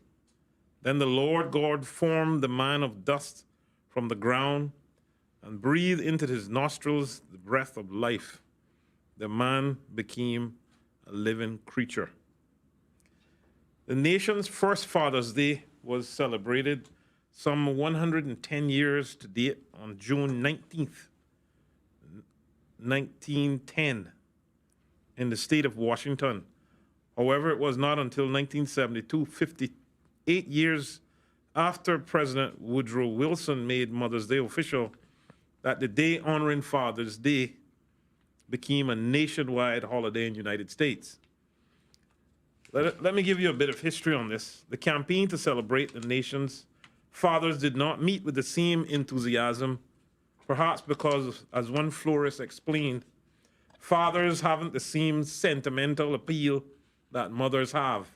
Speaker 10: Then the Lord God formed the man of dust from the ground and breathed into his nostrils the breath of life. The man became a living creature. The nation's first Father's Day was celebrated some 110 years to date on June 19th, 1910, in the state of Washington. However, it was not until 1972, 58 years after President Woodrow Wilson made Mother's Day official, that the day honoring Father's Day became a nationwide holiday in the United States. Let me give you a bit of history on this. The campaign to celebrate the nation's fathers did not meet with the same enthusiasm, perhaps because, as one florist explained, fathers haven't the same sentimental appeal that mothers have.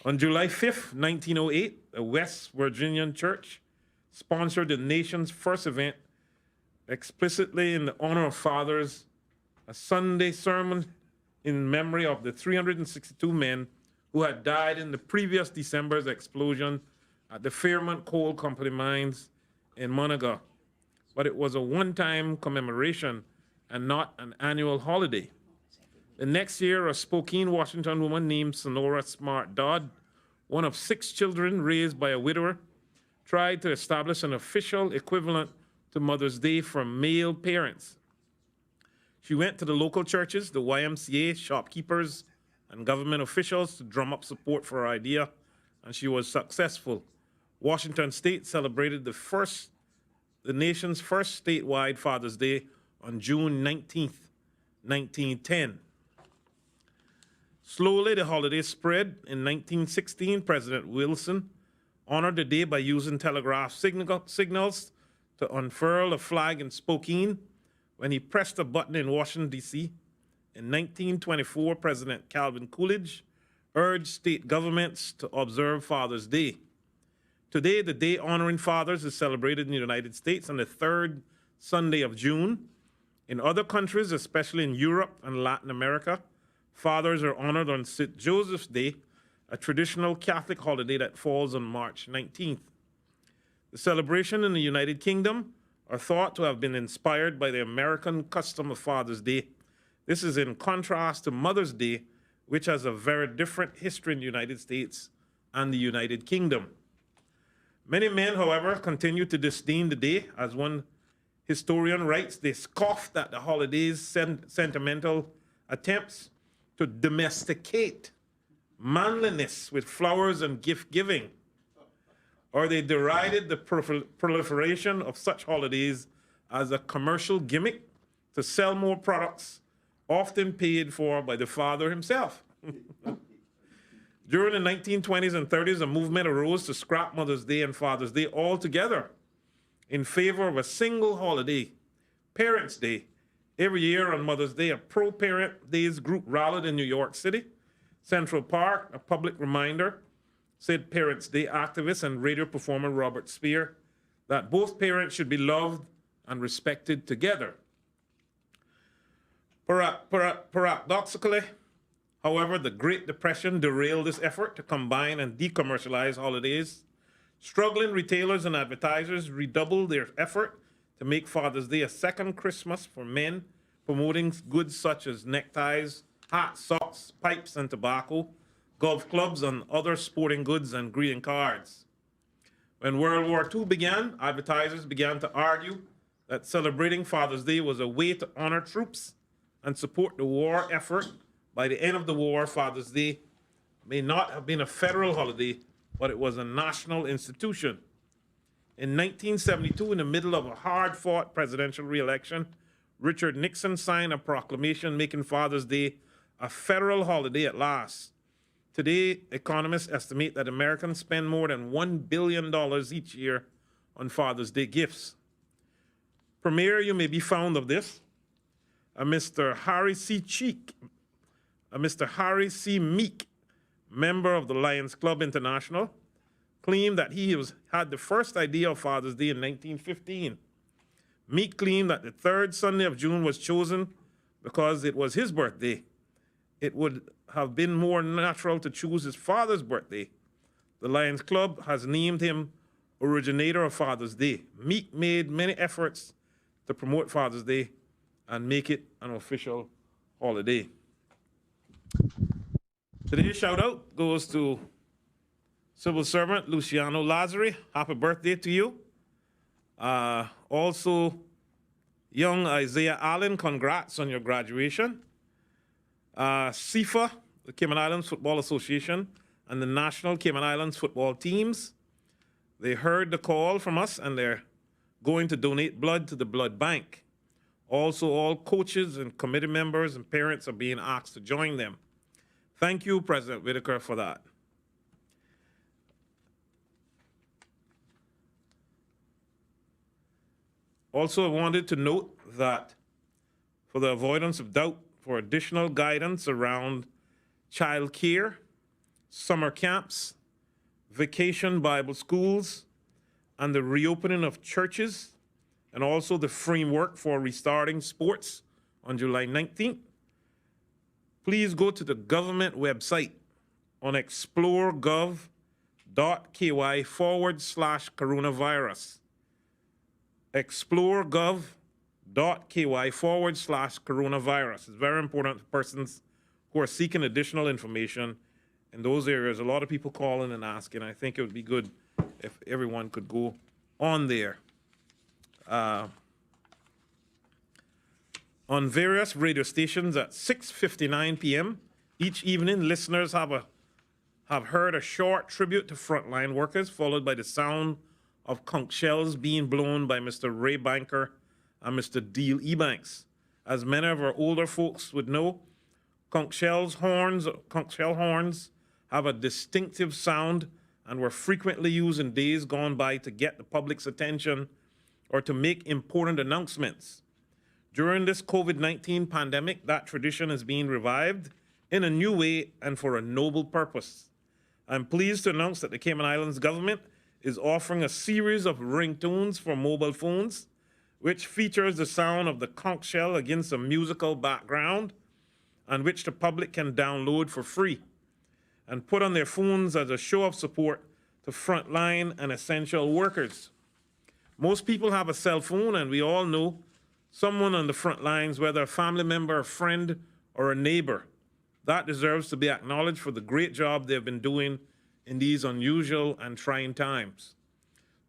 Speaker 10: On July 5th, 1908, a West Virginian church sponsored the nation's first event explicitly in the honor of fathers, a Sunday sermon in memory of the 362 men who had died in the previous December's explosion at the Fairmont Coal Company mines in Monaga. But it was a one-time commemoration and not an annual holiday. The next year, a Spokane, Washington woman named Sonora Smart Dodd, one of 6 children raised by a widower, tried to establish an official equivalent to Mother's Day for male parents. She went to the local churches, the YMCA, shopkeepers, and government officials to drum up support for her idea, and she was successful. Washington State celebrated the nation's first statewide Father's Day on June 19th, 1910. Slowly, the holiday spread. In 1916, President Wilson honored the day by using telegraph signals to unfurl a flag in Spokane when he pressed a button in Washington, D.C. In 1924, President Calvin Coolidge urged state governments to observe Father's Day. Today, the day honoring fathers is celebrated in the United States on the third Sunday of June. In other countries, especially in Europe and Latin America, fathers are honored on St. Joseph's Day, a traditional Catholic holiday that falls on March 19th. The celebration in the United Kingdom are thought to have been inspired by the American custom of Father's Day. This is in contrast to Mother's Day, which has a very different history in the United States and the United Kingdom. Many men, however, continue to disdain the day. As one historian writes, they scoffed at the holiday's sentimental attempts to domesticate manliness with flowers and gift-giving, or they derided the proliferation of such holidays as a commercial gimmick to sell more products, often paid for by the father himself. During the 1920s and 30s, a movement arose to scrap Mother's Day and Father's Day altogether in favor of a single holiday, Parents' Day. Every year on Mother's Day, a pro-parent days group rallied in New York City. Central Park, a public reminder, said Parents' Day activist and radio performer Robert Spear that both parents should be loved and respected together. Paradoxically, however, the Great Depression derailed this effort to combine and decommercialize holidays. Struggling retailers and advertisers redoubled their effort to make Father's Day a second Christmas for men, promoting goods such as neckties, hats, socks, pipes, and tobacco, golf clubs, and other sporting goods and greeting cards. When World War II began, advertisers began to argue that celebrating Father's Day was a way to honor troops and support the war effort. By the end of the war, Father's Day may not have been a federal holiday, but it was a national institution. In 1972, in the middle of a hard-fought presidential re-election, Richard Nixon signed a proclamation making Father's Day a federal holiday at last. Today, economists estimate that Americans spend more than $1 billion each year on Father's Day gifts. Premier, you may be fond of this. Mr. Harry C. Meek, member of the Lions Club International, claimed that he had the first idea of Father's Day in 1915. Meek claimed that the third Sunday of June was chosen because it was his birthday. It would have been more natural to choose his father's birthday. The Lions Club has named him originator of Father's Day. Meek made many efforts to promote Father's Day and make it an official holiday. Today's shout out goes to civil servant Luciano Lazari. Happy birthday to you. Also, young Isaiah Allen, congrats on your graduation. CIFA, the Cayman Islands Football Association, and the National Cayman Islands football teams, they heard the call from us and they're going to donate blood to the blood bank. Also, all coaches and committee members and parents are being asked to join them. Thank you, President Whitaker, for that. Also, I wanted to note that for the avoidance of doubt, for additional guidance around child care, summer camps, vacation Bible schools, and the reopening of churches, and also the framework for restarting sports on July 19th, please go to the government website on exploregov.ky/coronavirus. exploregov.ky/coronavirus. It's very important for persons who are seeking additional information in those areas. A lot of people calling and asking. I think it would be good if everyone could go on there. On various radio stations at 6:59 p.m. each evening, listeners have heard a short tribute to frontline workers, followed by the sound of conch shells being blown by Mr. Ray Banker and Mr. Deal Ebanks. As many of our older folks would know, conch shell horns have a distinctive sound and were frequently used in days gone by to get the public's attention or to make important announcements. During this COVID-19 pandemic, that tradition is being revived in a new way and for a noble purpose. I'm pleased to announce that the Cayman Islands government is offering a series of ringtones for mobile phones, which features the sound of the conch shell against a musical background and which the public can download for free and put on their phones as a show of support to frontline and essential workers. Most people have a cell phone, and we all know someone on the front lines, whether a family member, a friend, or a neighbor, that deserves to be acknowledged for the great job they've been doing in these unusual and trying times.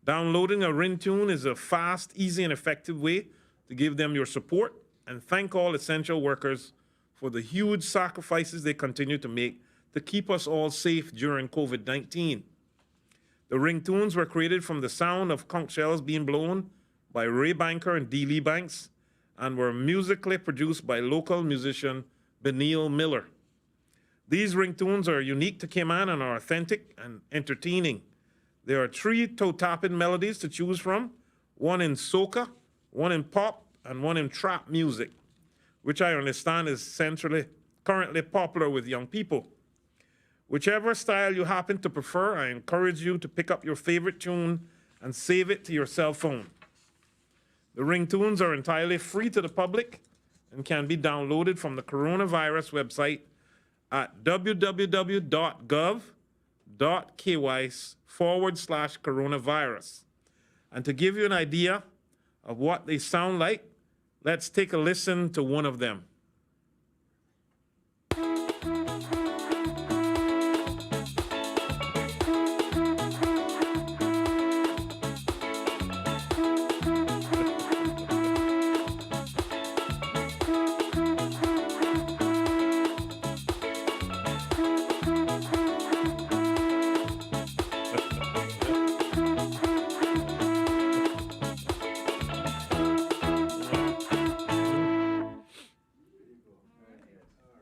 Speaker 10: Downloading a ringtone is a fast, easy, and effective way to give them your support and thank all essential workers for the huge sacrifices they continue to make to keep us all safe during COVID-19. The ringtones were created from the sound of conch shells being blown by Ray Banker and Dee Lee Banks and were musically produced by local musician Benil Miller. These ringtones are unique to Cayman and are authentic and entertaining. There are 3 toe-tapping melodies to choose from, one in soca, one in pop, and one in trap music, which I understand is currently popular with young people. Whichever style you happen to prefer, I encourage you to pick up your favorite tune and save it to your cell phone. The ringtones are entirely free to the public and can be downloaded from the coronavirus website at www.gov.ky/coronavirus. And to give you an idea of what they sound like, let's take a listen to one of them.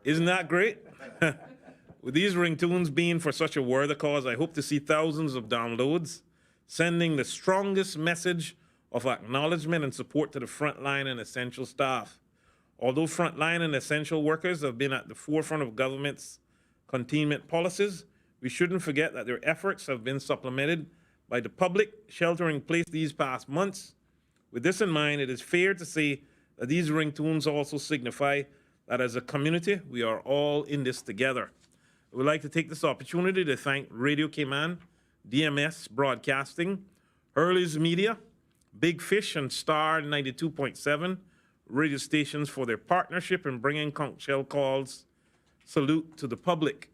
Speaker 10: Isn't that great? With these ringtones being for such a worthy cause, I hope to see thousands of downloads, sending the strongest message of acknowledgement and support to the frontline and essential staff. Although frontline and essential workers have been at the forefront of government's containment policies, we shouldn't forget that their efforts have been supplemented by the public sheltering in place these past months. With this in mind, it is fair to say that these ringtones also signify that as a community, we are all in this together. I would like to take this opportunity to thank Radio Cayman, DMS Broadcasting, Hurley's Media, Big Fish, and Star 92.7 radio stations for their partnership in bringing conch shell calls salute to the public.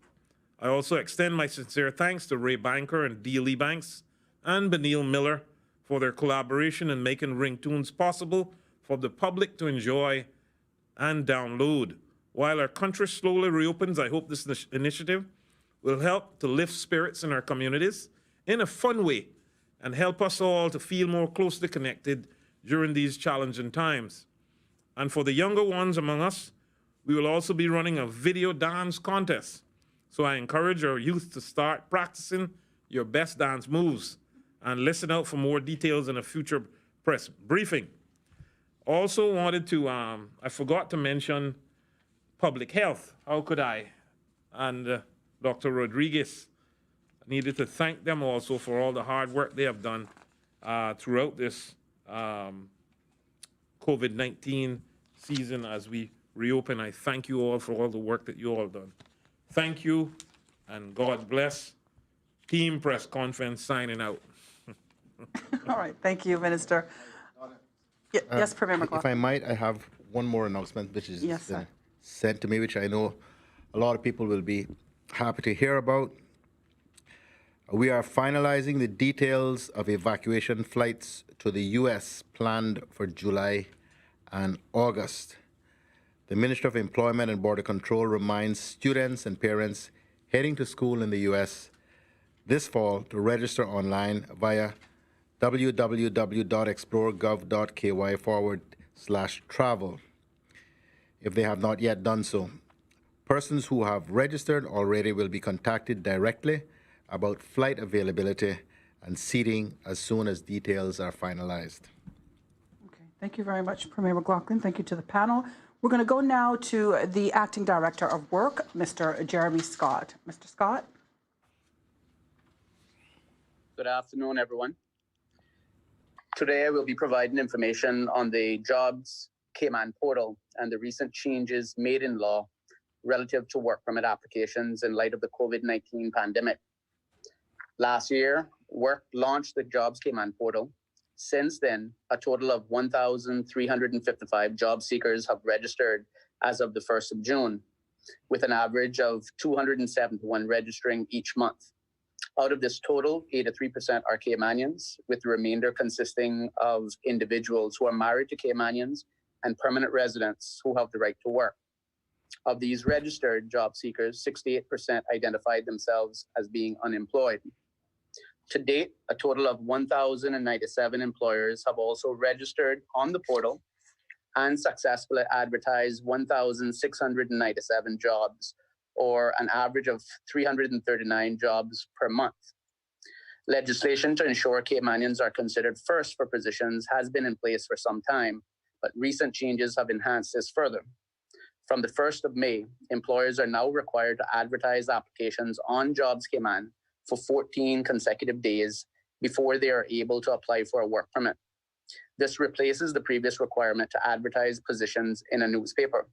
Speaker 10: I also extend my sincere thanks to Ray Banker and Dee Lee Banks and Benil Miller for their collaboration in making ringtones possible for the public to enjoy and download. While our country slowly reopens, I hope this initiative will help to lift spirits in our communities in a fun way and help us all to feel more closely connected during these challenging times. And for the younger ones among us, we will also be running a video dance contest. So I encourage our youth to start practicing your best dance moves and listen out for more details in a future press briefing. Also wanted to, I forgot to mention public health. How could I? And Dr. Rodriguez, I needed to thank them also for all the hard work they have done throughout this COVID-19 season as we reopen. I thank you all for all the work that you all done. Thank you, and God bless. Team press conference signing out.
Speaker 1: All right, thank you, Minister. Yes, Premier McLaughlin.
Speaker 8: If I might, I have one more announcement which is sent to me, which I know a lot of people will be happy to hear about. We are finalizing the details of evacuation flights to the U.S. planned for July and August. The Ministry of Employment and Border Control reminds students and parents heading to school in the U.S. this fall to register online via www.exploregov.ky/travel if they have not yet done so. Persons who have registered already will be contacted directly about flight availability and seating as soon as details are finalized.
Speaker 1: Okay, thank you very much, Premier McLaughlin. Thank you to the panel. We're going to go now to the Acting Director of Work, Mr. Jeremy Scott. Mr. Scott?
Speaker 11: Good afternoon, everyone. Today, I will be providing information on the Jobs Cayman portal and the recent changes made in law relative to work permit applications in light of the COVID-19 pandemic. Last year, Work launched the Jobs Cayman portal. Since then, a total of 1,355 job seekers have registered as of the 1st of June, with an average of 271 registering each month. Out of this total, 83% are Caymanians, with the remainder consisting of individuals who are married to Caymanians and permanent residents who have the right to work. Of these registered job seekers, 68% identified themselves as being unemployed. To date, a total of 1,097 employers have also registered on the portal and successfully advertised 1,697 jobs, or an average of 339 jobs per month. Legislation to ensure Caymanians are considered first for positions has been in place for some time, but recent changes have enhanced this further. From the 1st of May, employers are now required to advertise applications on Jobs Cayman for 14 consecutive days before they are able to apply for a work permit. This replaces the previous requirement to advertise positions in a newspaper.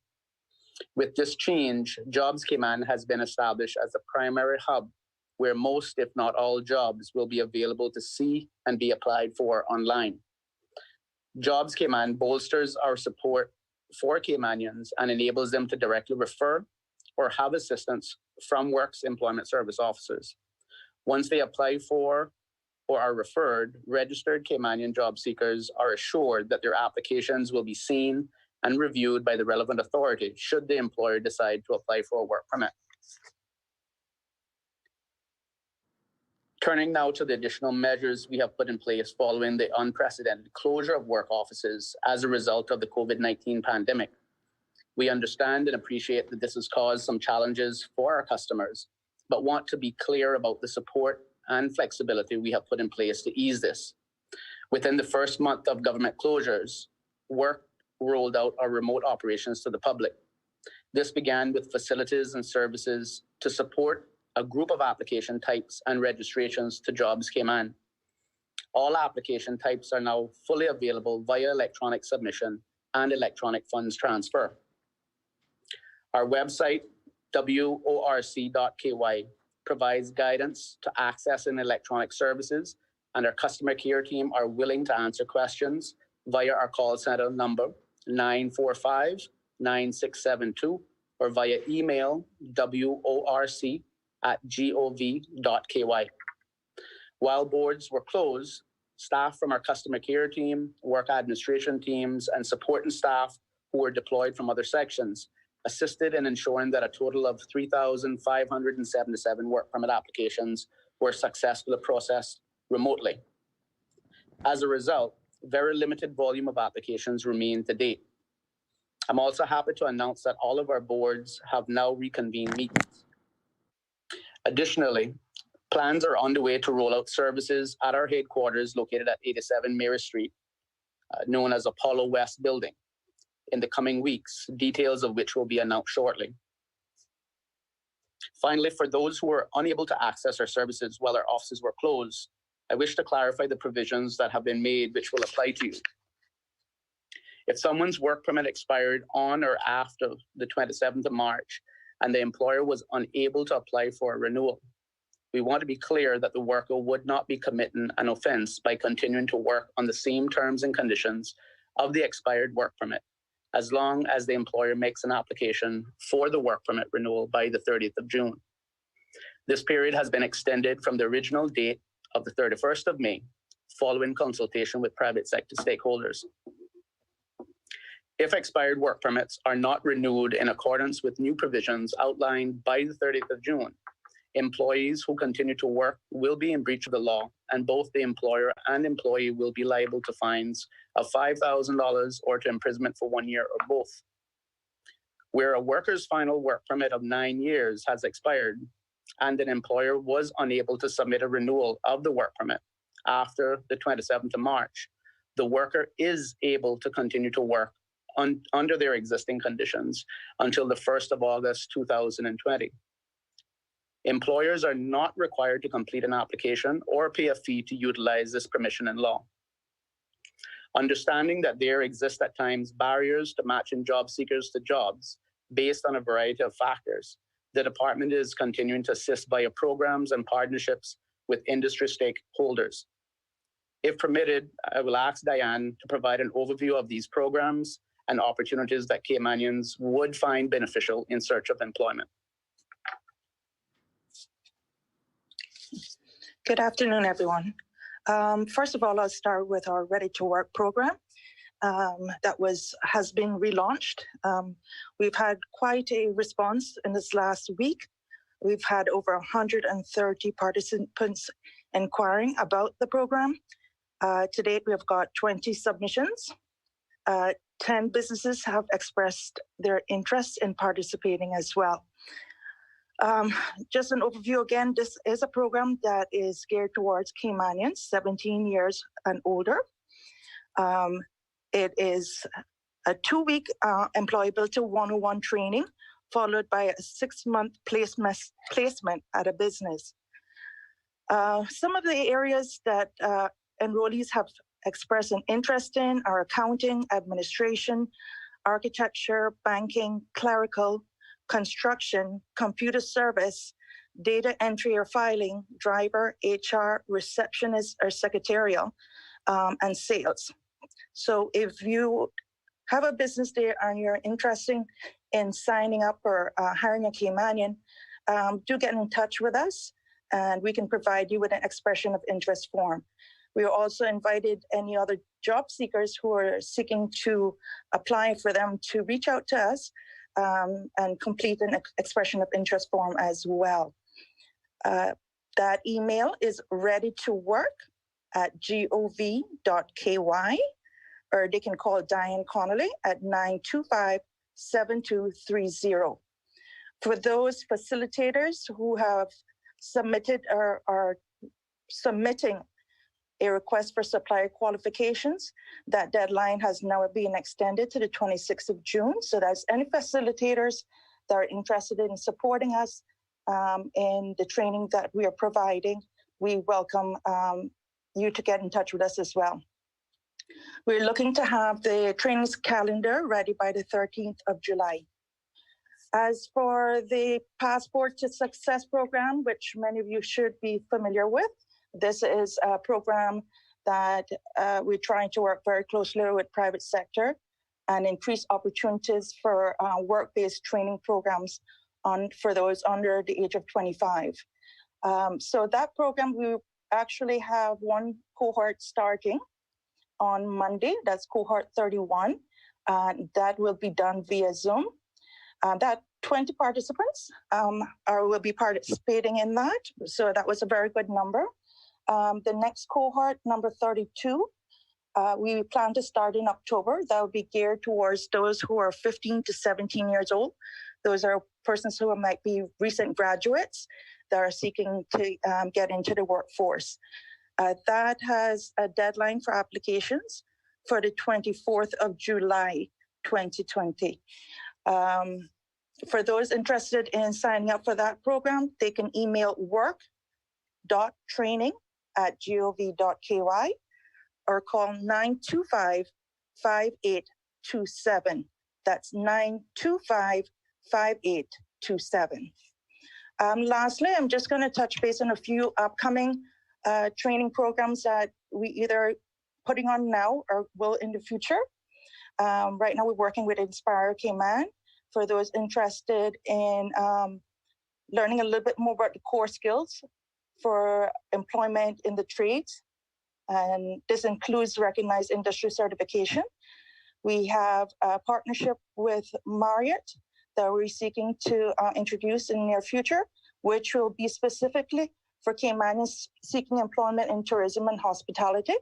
Speaker 11: With this change, Jobs Cayman has been established as a primary hub where most, if not all, jobs will be available to see and be applied for online. Jobs Cayman bolsters our support for Caymanians and enables them to directly refer or have assistance from Work's employment service officers. Once they apply for or are referred, registered Caymanian job seekers are assured that their applications will be seen and reviewed by the relevant authority should the employer decide to apply for a work permit. Turning now to the additional measures we have put in place following the unprecedented closure of work offices as a result of the COVID-19 pandemic. We understand and appreciate that this has caused some challenges for our customers, but want to be clear about the support and flexibility we have put in place to ease this. Within the first month of government closures, Work rolled out our remote operations to the public. This began with facilities and services to support a group of application types and registrations to Jobs Cayman. All application types are now fully available via electronic submission and electronic funds transfer. Our website, worc.ky, provides guidance to accessing electronic services, and our customer care team are willing to answer questions via our call center number 945-9672 or via email worc@gov.ky. While boards were closed, staff from our customer care team, work administration teams, and supporting staff who were deployed from other sections assisted in ensuring that a total of 3,577 work permit applications were successfully processed remotely. As a result, very limited volume of applications remain to date. I'm also happy to announce that all of our boards have now reconvened meetings. Additionally, plans are underway to roll out services at our headquarters located at 87 Mary Street, known as Apollo West Building, in the coming weeks, details of which will be announced shortly. Finally, for those who were unable to access our services while our offices were closed, I wish to clarify the provisions that have been made which will apply to you. If someone's work permit expired on or after the 27th of March and the employer was unable to apply for a renewal, we want to be clear that the worker would not be committing an offense by continuing to work on the same terms and conditions of the expired work permit, as long as the employer makes an application for the work permit renewal by the 30th of June. This period has been extended from the original date of the 31st of May, following consultation with private sector stakeholders. If expired work permits are not renewed in accordance with new provisions outlined by the 30th of June, employees who continue to work will be in breach of the law, and both the employer and employee will be liable to fines of $5,000 or to imprisonment for 1 year or both. Where a worker's final work permit of 9 years has expired and an employer was unable to submit a renewal of the work permit after the 27th of March, the worker is able to continue to work under their existing conditions until the 1st of August 2020. Employers are not required to complete an application or pay a fee to utilize this permission in law. Understanding that there exist at times barriers to matching job seekers to jobs based on a variety of factors, the department is continuing to assist via programs and partnerships with industry stakeholders. If permitted, I will ask Diane to provide an overview of these programs and opportunities that Caymanians would find beneficial in search of employment.
Speaker 12: Good afternoon, everyone. First of all, I'll start with our Ready to Work program that has been relaunched. We've had quite a response in this last week. We've had over 130 participants inquiring about the program. To date, we have got 20 submissions. 10 businesses have expressed their interest in participating as well. Just an overview again, this is a program that is geared towards Caymanians 17 years and older. It is a 2-week employability 101 training, followed by a 6-month placement at a business. Some of the areas that enrollees have expressed an interest in are accounting, administration, architecture, banking, clerical, construction, computer service, data entry or filing, driver, HR, receptionist or secretarial, and sales. So if you have a business there and you're interested in signing up or hiring a Caymanian, do get in touch with us and we can provide you with an expression of interest form. We also invited any other job seekers who are seeking to apply for them to reach out to us and complete an expression of interest form as well. That email is readytowork@gov.ky, or they can call Diane Connolly at 925-7230. For those facilitators who have submitted or are submitting a request for supplier qualifications, that deadline has now been extended to the 26th of June. So that's any facilitators that are interested in supporting us in the training that we are providing. We welcome you to get in touch with us as well. We're looking to have the trainings calendar ready by the 13th of July. As for the Passport to Success program, which many of you should be familiar with, this is a program that we're trying to work very closely with private sector and increase opportunities for work-based training programs for those under the age of 25. So that program, we actually have one cohort starting on Monday. That's cohort 31. That will be done via Zoom. That 20 participants will be participating in that. So that was a very good number. The next cohort, number 32, we plan to start in October. That will be geared towards those who are 15 to 17 years old. Those are persons who might be recent graduates that are seeking to get into the workforce. That has a deadline for applications for the 24th of July, 2020. For those interested in signing up for that program, they can email work.training@gov.ky or call 925-5827. That's 925-5827. Lastly, I'm just going to touch base on a few upcoming training programs that we either putting on now or will in the future. Right now, we're working with Inspire Cayman for those interested in learning a little bit more about the core skills for employment in the trades. And this includes recognized industry certification. We have a partnership with Marriott that we're seeking to introduce in the near future, which will be specifically for Caymanians seeking employment in tourism and hospitality.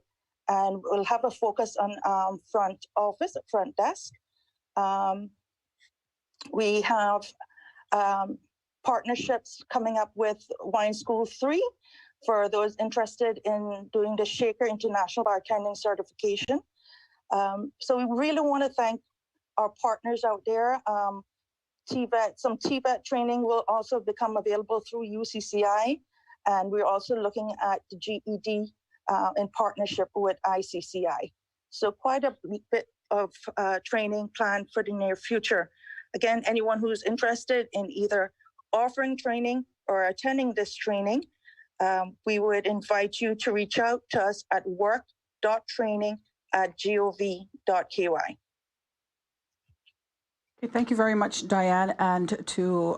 Speaker 12: And we'll have a focus on front office, front desk. We have partnerships coming up with Wine School 3 for those interested in doing the Shaker International Bartending Certification. So we really want to thank our partners out there. Some TVET training will also become available through UCCI, and we're also looking at the GED in partnership with ICCI. So quite a bit of training planned for the near future. Again, anyone who's interested in either offering training or attending this training, we would invite you to reach out to us at work.training@gov.ky.
Speaker 1: Okay, thank you very much, Diane, and to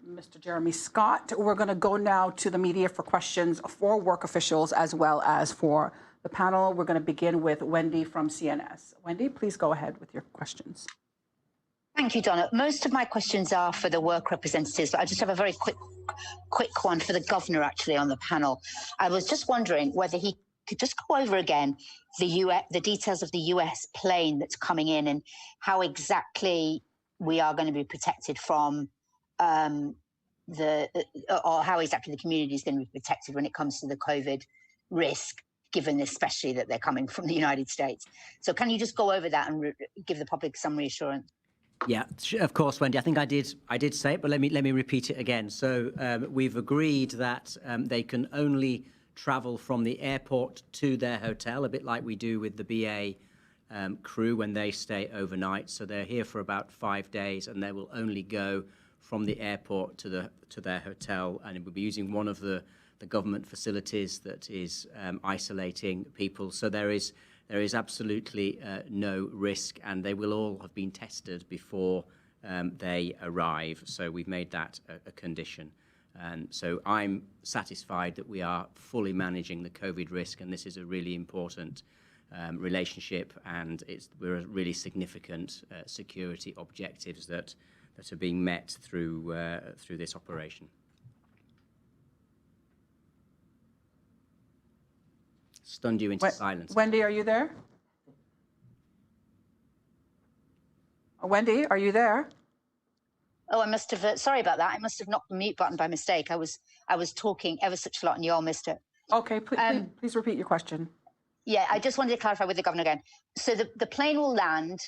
Speaker 1: Mr. Jeremy Scott. We're going to go now to the media for questions for work officials as well as for the panel. We're going to begin with Wendy from CNS. Wendy, please go ahead with your questions.
Speaker 6: Thank you, Donna. Most of my questions are for the work representatives, but I just have a very quick one for the governor, actually, on the panel. I was just wondering whether he could just go over again the details of the US plane that's coming in and how exactly we are going to be protected from or how exactly the community is going to be protected when it comes to the COVID risk, given especially that they're coming from the United States. So can you just go over that and give the public some reassurance?
Speaker 9: Yeah, of course, Wendy. I think I did say it, but let me repeat it again. So we've agreed that they can only travel from the airport to their hotel, a bit like we do with the BA crew when they stay overnight. So they're here for about 5 days, and they will only go from the airport to their hotel, and it will be using one of the government facilities that is isolating people. So there is absolutely no risk, and they will all have been tested before they arrive. So we've made that a condition. And so I'm satisfied that we are fully managing the COVID risk, and this is a really important relationship, and we're a really significant security objectives that are being met through this operation. Stunned you into silence.
Speaker 1: Wendy, are you there? Wendy, are you there?
Speaker 6: Oh, I must have. Sorry about that. I must have knocked the mute button by mistake. I was talking ever such a lot, and you all missed it.
Speaker 1: Okay, please repeat your question.
Speaker 6: Yeah, I just wanted to clarify with the governor again. So the plane will land.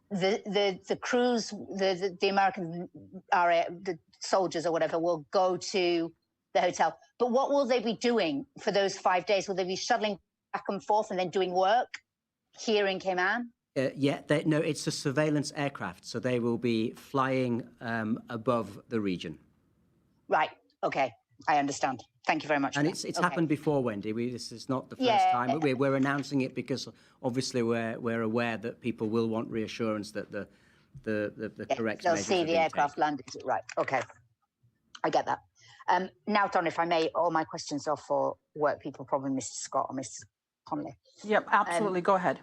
Speaker 6: The crews, the American the soldiers or whatever will go to the hotel. But what will they be doing for those 5 days? Will they be shuttling back and forth and then doing work here in Cayman?
Speaker 9: No, it's a surveillance aircraft, so they will be flying above the region.
Speaker 6: Right. Okay, I understand. Thank you very much.
Speaker 9: And it's happened before, Wendy. This is not the first time. But we're announcing it because obviously we're aware that people will want reassurance that the correct.
Speaker 6: They'll see the aircraft landed. Right. Okay, I get that. Now, Don, if I may, all my questions are for work people, probably Mrs. Scott or Mrs. Connolly.
Speaker 1: Yep, absolutely. Go ahead.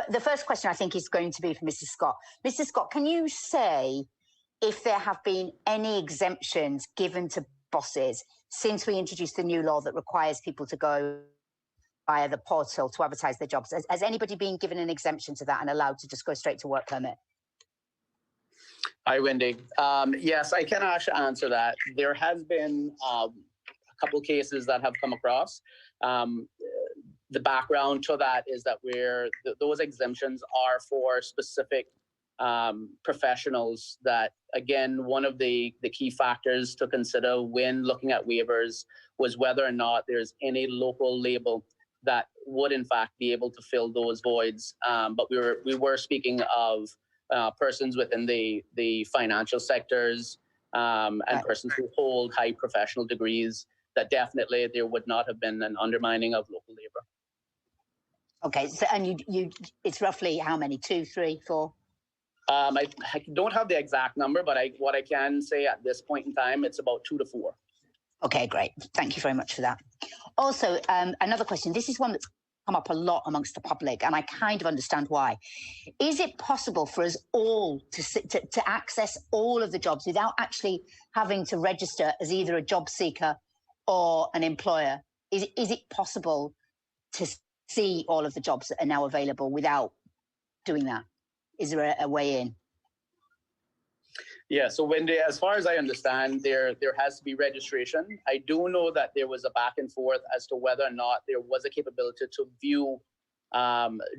Speaker 6: The first question I think is going to be for Mrs. Scott. Mrs. Scott, can you say if there have been any exemptions given to bosses since we introduced the new law that requires people to go via the portal to advertise their jobs? Has anybody been given an exemption to that and allowed to just go straight to work permit?
Speaker 11: Hi, Wendy. Yes, I can actually answer that. There has been a couple cases that have come across. The background to that is that those exemptions are for specific professionals that, again, one of the key factors to consider when looking at waivers was whether or not there's any local label that would in fact be able to fill those voids. But we were speaking of persons within the financial sectors and persons who hold high professional degrees, that definitely there would not have been an undermining of local labor.
Speaker 6: Okay, so and it's roughly how many? 2, 3, 4?
Speaker 11: I don't have the exact number, but what I can say at this point in time, it's about 2 to 4.
Speaker 6: Okay, great. Thank you very much for that. Also, another question. This is one that's come up a lot amongst the public, and I kind of understand why. Is it possible for us all to access all of the jobs without actually having to register as either a job seeker or an employer? Is it possible to see all of the jobs that are now available without doing that? Is there a way in?
Speaker 11: Yeah, so Wendy, as far as I understand, there has to be registration. I do know that there was a back and forth as to whether or not there was a capability to view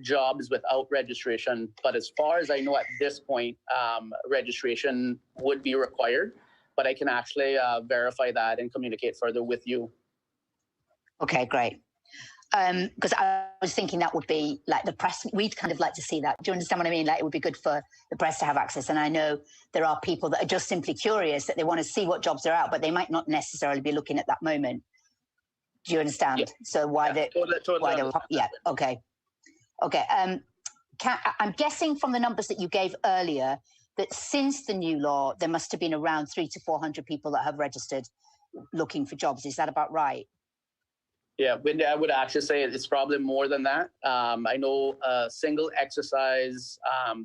Speaker 11: jobs without registration. But as far as I know at this point, registration would be required. But I can actually verify that and communicate further with you.
Speaker 6: Okay, great. Because I was thinking that would be like the press, we'd kind of like to see that. Do you understand what I mean? Like it would be good for the press to have access. And I know there are people that are just simply curious, that they want to see what jobs are out, but they might not necessarily be looking at that moment. Do you understand?
Speaker 11: Yeah.
Speaker 6: So why
Speaker 11: Totally
Speaker 6: yeah, okay. Okay. I'm guessing from the numbers that you gave earlier that since the new law, there must have been around 300 to 400 people that have registered looking for jobs. Is that about right?
Speaker 11: Yeah, Wendy, I would actually say it's probably more than that. I know a single exercise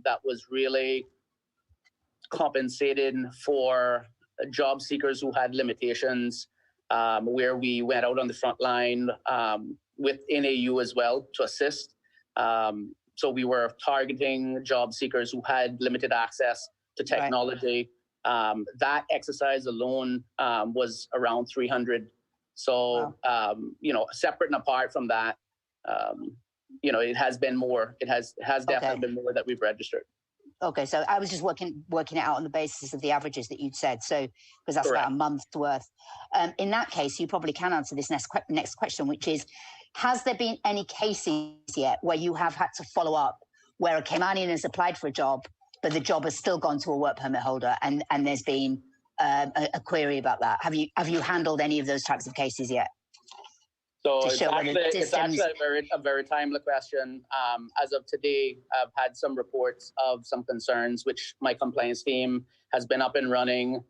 Speaker 11: that was really compensated for job seekers who had limitations, where we went out on the front line with NAU as well to assist. So we were targeting job seekers who had limited access to technology. Right. That exercise alone was around 300. So, wow. You know, separate and apart from that, you know, it has been more. It has definitely been more that we've registered.
Speaker 6: Okay, so I was just working it out on the basis of the averages that you'd said. So, because that's about a month's worth. In that case, you probably can answer this next question, which is, has there been any cases yet where you have had to follow up, where a Caymanian has applied for a job, but the job has still gone to a work permit holder, and there's been a query about that? Have you handled any of those types of cases yet?
Speaker 11: So it's actually a very timely question. As of today, I've had some reports of some concerns, which my compliance team has been up and running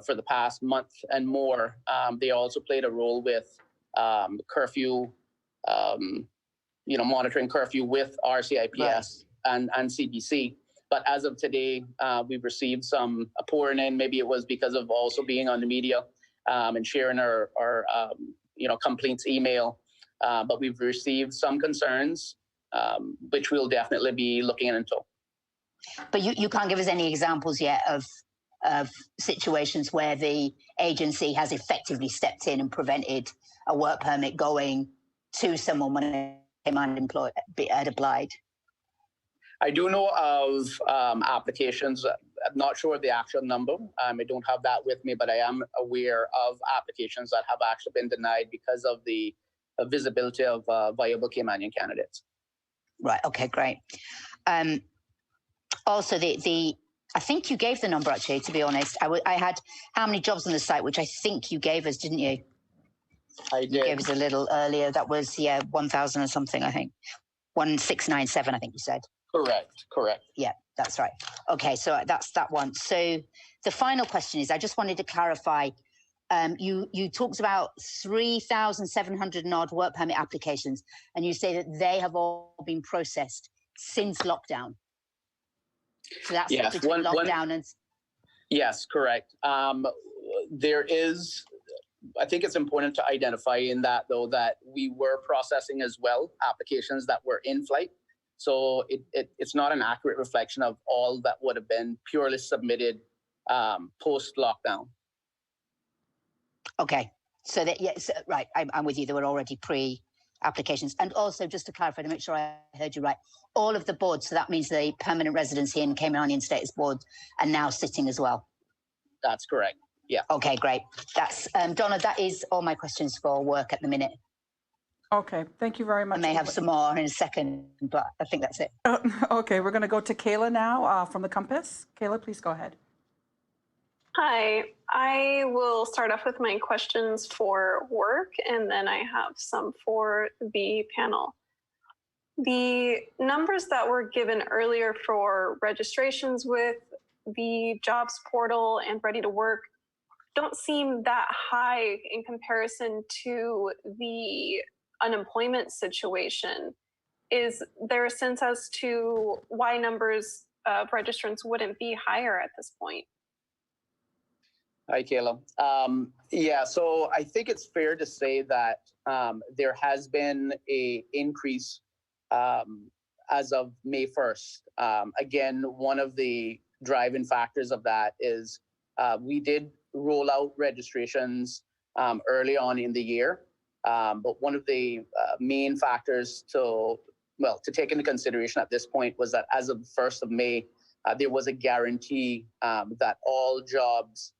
Speaker 11: for the past month and more. They also played a role with curfew, you know, monitoring curfew with RCIPS and CBC. But as of today, we've received some pouring in. Maybe it was because of also being on the media and sharing our you know, complaints email. But we've received some concerns, which we'll definitely be looking into.
Speaker 6: But you can't give us any examples yet of situations where the agency has effectively stepped in and prevented a work permit going to someone when a Cayman had applied?
Speaker 11: I do know of applications. I'm not sure of the actual number. I don't have that with me, but I am aware of applications that have actually been denied because of the visibility of viable Caymanian candidates.
Speaker 6: Right. Okay. Great. Also, I think you gave the number, actually, to be honest. I had how many jobs on the site, which I think you gave us, didn't you?
Speaker 11: I did.
Speaker 6: You gave us a little earlier. That was 1,000 or something, I think. 1697, I think you said.
Speaker 11: Correct.
Speaker 6: Yeah, that's right. Okay, so that's that one. So the final question is, I just wanted to clarify, you talked about 3,700 and odd work permit applications, and you say that they have all been processed since lockdown. So that's between lockdown and...
Speaker 11: Yes, correct. There is, I think it's important to identify in that, though, that we were processing as well applications that were in flight. So it's not an accurate reflection of all that would have been purely submitted post-lockdown.
Speaker 6: Okay. So that, yes, right, I'm with you. There were already pre-applications. And also, just to clarify, to make sure I heard you right, all of the boards, so that means the permanent residency and Caymanian status board are now sitting as well?
Speaker 11: That's correct, yeah.
Speaker 6: Okay, great. That's, Donna, that is all my questions for work at the minute.
Speaker 1: Okay, thank you very much.
Speaker 6: I may have some more in a second, but I think that's it.
Speaker 1: Okay, we're going to go to Kayla now from the Compass. Kayla, please go ahead.
Speaker 5: Hi, I will start off with my questions for work, and then I have some for the panel. The numbers that were given earlier for registrations with the jobs portal and Ready to Work don't seem that high in comparison to the unemployment situation. Is there a sense as to why numbers of registrants wouldn't be higher at this point?
Speaker 11: Hi, Kayla. Yeah, so I think it's fair to say that there has been a increase as of May 1st. Again, one of the driving factors of that is we did roll out registrations early on in the year, but one of the main factors to take into consideration at this point was that as of the 1st of May, there was a guarantee that all jobs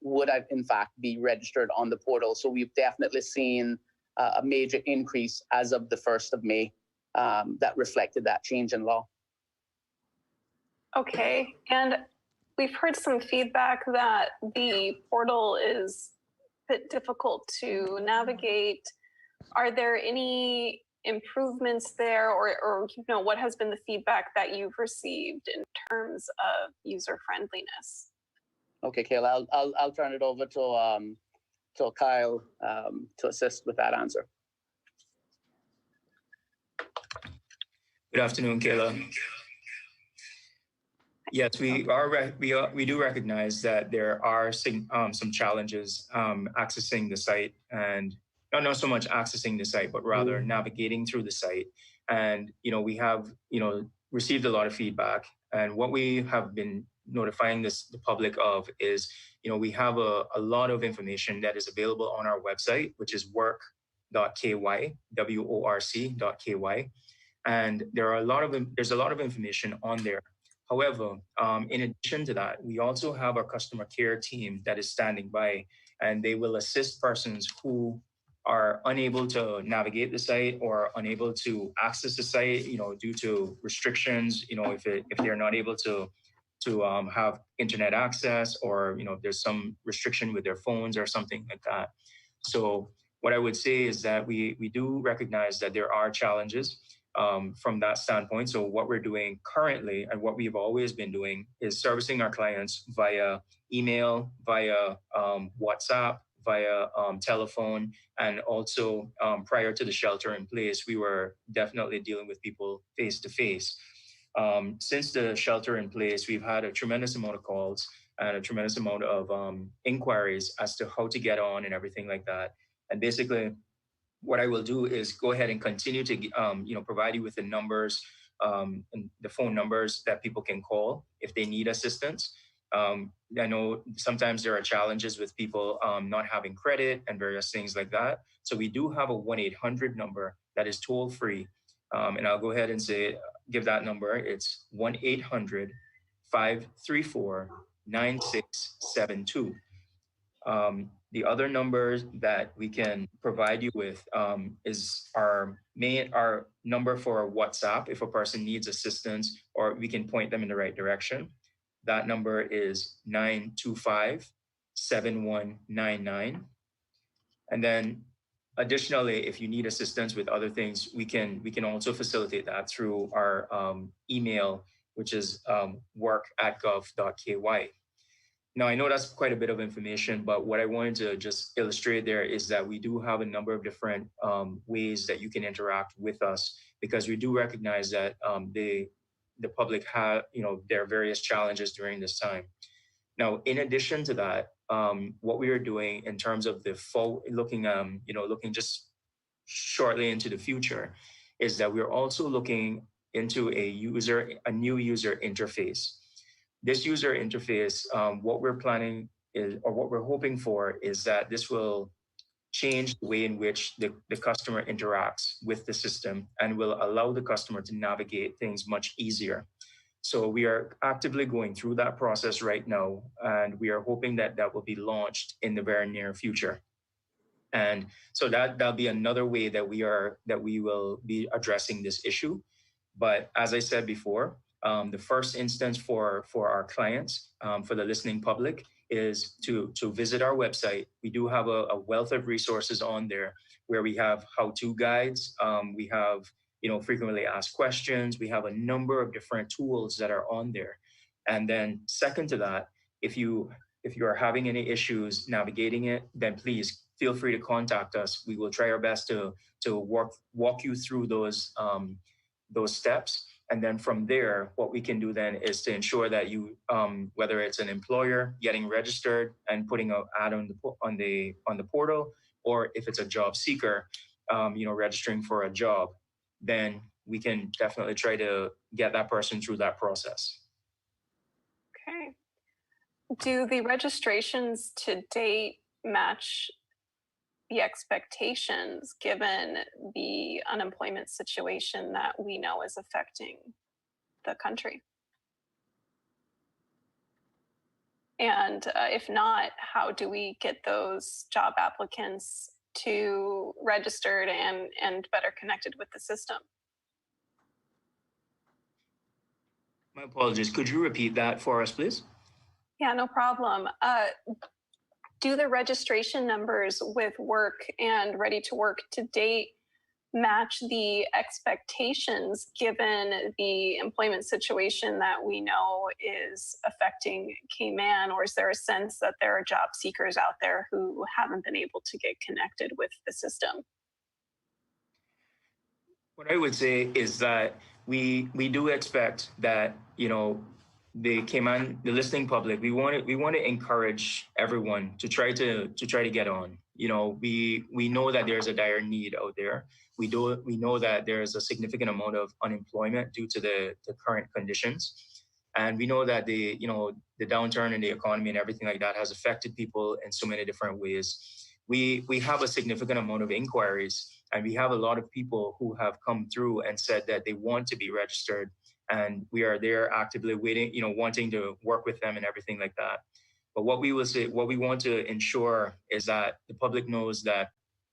Speaker 11: would have in fact be registered on the portal. So we've definitely seen a major increase as of the 1st of May that reflected that change in law.
Speaker 5: Okay, and we've heard some feedback that the portal is a bit difficult to navigate. Are there any improvements there, or you know, what has been the feedback that you've received in terms of user friendliness?
Speaker 11: Okay, Kayla, I'll turn it over to Kyle to assist with that answer.
Speaker 13: Good afternoon, Kayla. Yes, we do recognize that there are some challenges accessing the site, and not so much accessing the site, but rather navigating through the site. And we have received a lot of feedback, and what we have been notifying the public of is we have a lot of information that is available on our website, which is work.ky, worc.ky, and there's a lot of information on there. However, in addition to that, we also have our customer care team that is standing by, and they will assist persons who are unable to navigate the site or unable to access the site, due to restrictions, if they're not able to have internet access, or there's some restriction with their phones or something like that. So what I would say is that we do recognize that there are challenges from that standpoint. So what we're doing currently, and what we've always been doing, is servicing our clients via email, via WhatsApp, via telephone, and also prior to the shelter in place, we were definitely dealing with people face to face. Since the shelter in place, we've had a tremendous amount of calls and a tremendous amount of inquiries as to how to get on and everything like that. And basically, what I will do is go ahead and continue to provide you with the numbers and the phone numbers that people can call if they need assistance. I know sometimes there are challenges with people not having credit and various things like that. So we do have a 1-800 number that is toll free. And I'll go ahead and give that number. It's 1-800-534-9672. The other numbers that we can provide you with is our number for WhatsApp if a person needs assistance, or we can point them in the right direction. That number is 925-7199. And then additionally, if you need assistance with other things, we can also facilitate that through our email, which is work@gov.ky. Now, I know that's quite a bit of information, but what I wanted to just illustrate there is that we do have a number of different ways that you can interact with us, because we do recognize that the public have, their various challenges during this time. Now, in addition to that, what we are doing in terms of looking just shortly into the future, is that we're also looking into a new user interface. This user interface, what we're planning is, or what we're hoping for, is that this will change the way in which the customer interacts with the system and will allow the customer to navigate things much easier. So we are actively going through that process right now, and we are hoping that that will be launched in the very near future. And so that'll be another way that we will be addressing this issue. But as I said before, the first instance for our clients, for the listening public, is to visit our website. We do have a wealth of resources on there where we have how-to guides. We have frequently asked questions. We have a number of different tools that are on there. And then second to that, if you are having any issues navigating it, then please feel free to contact us. We will try our best to walk you through those steps. And then from there, what we can do then is to ensure that you, whether it's an employer getting registered and putting an ad on the portal, or if it's a job seeker, registering for a job, then we can definitely try to get that person through that process.
Speaker 5: Okay. Do the registrations to date match the expectations given the unemployment situation that we know is affecting the country? And if not, how do we get those job applicants to registered and better connected with the system?
Speaker 13: My apologies. Could you repeat that for us, please?
Speaker 5: Yeah, no problem. Do the registration numbers with work and ready to work to date match the expectations given the employment situation that we know is affecting Cayman? Or is there a sense that there are job seekers out there who haven't been able to get connected with the system?
Speaker 13: What I would say is that we do expect that, the Cayman, the listening public, we want to encourage everyone to try to get on. We know that there's a dire need out there. We know that there's a significant amount of unemployment due to the current conditions. And we know that the downturn in the economy and everything like that has affected people in so many different ways. We have a significant amount of inquiries, and we have a lot of people who have come through and said that they want to be registered, and we are there actively waiting, wanting to work with them and everything like that. But what we want to ensure is that the public knows that,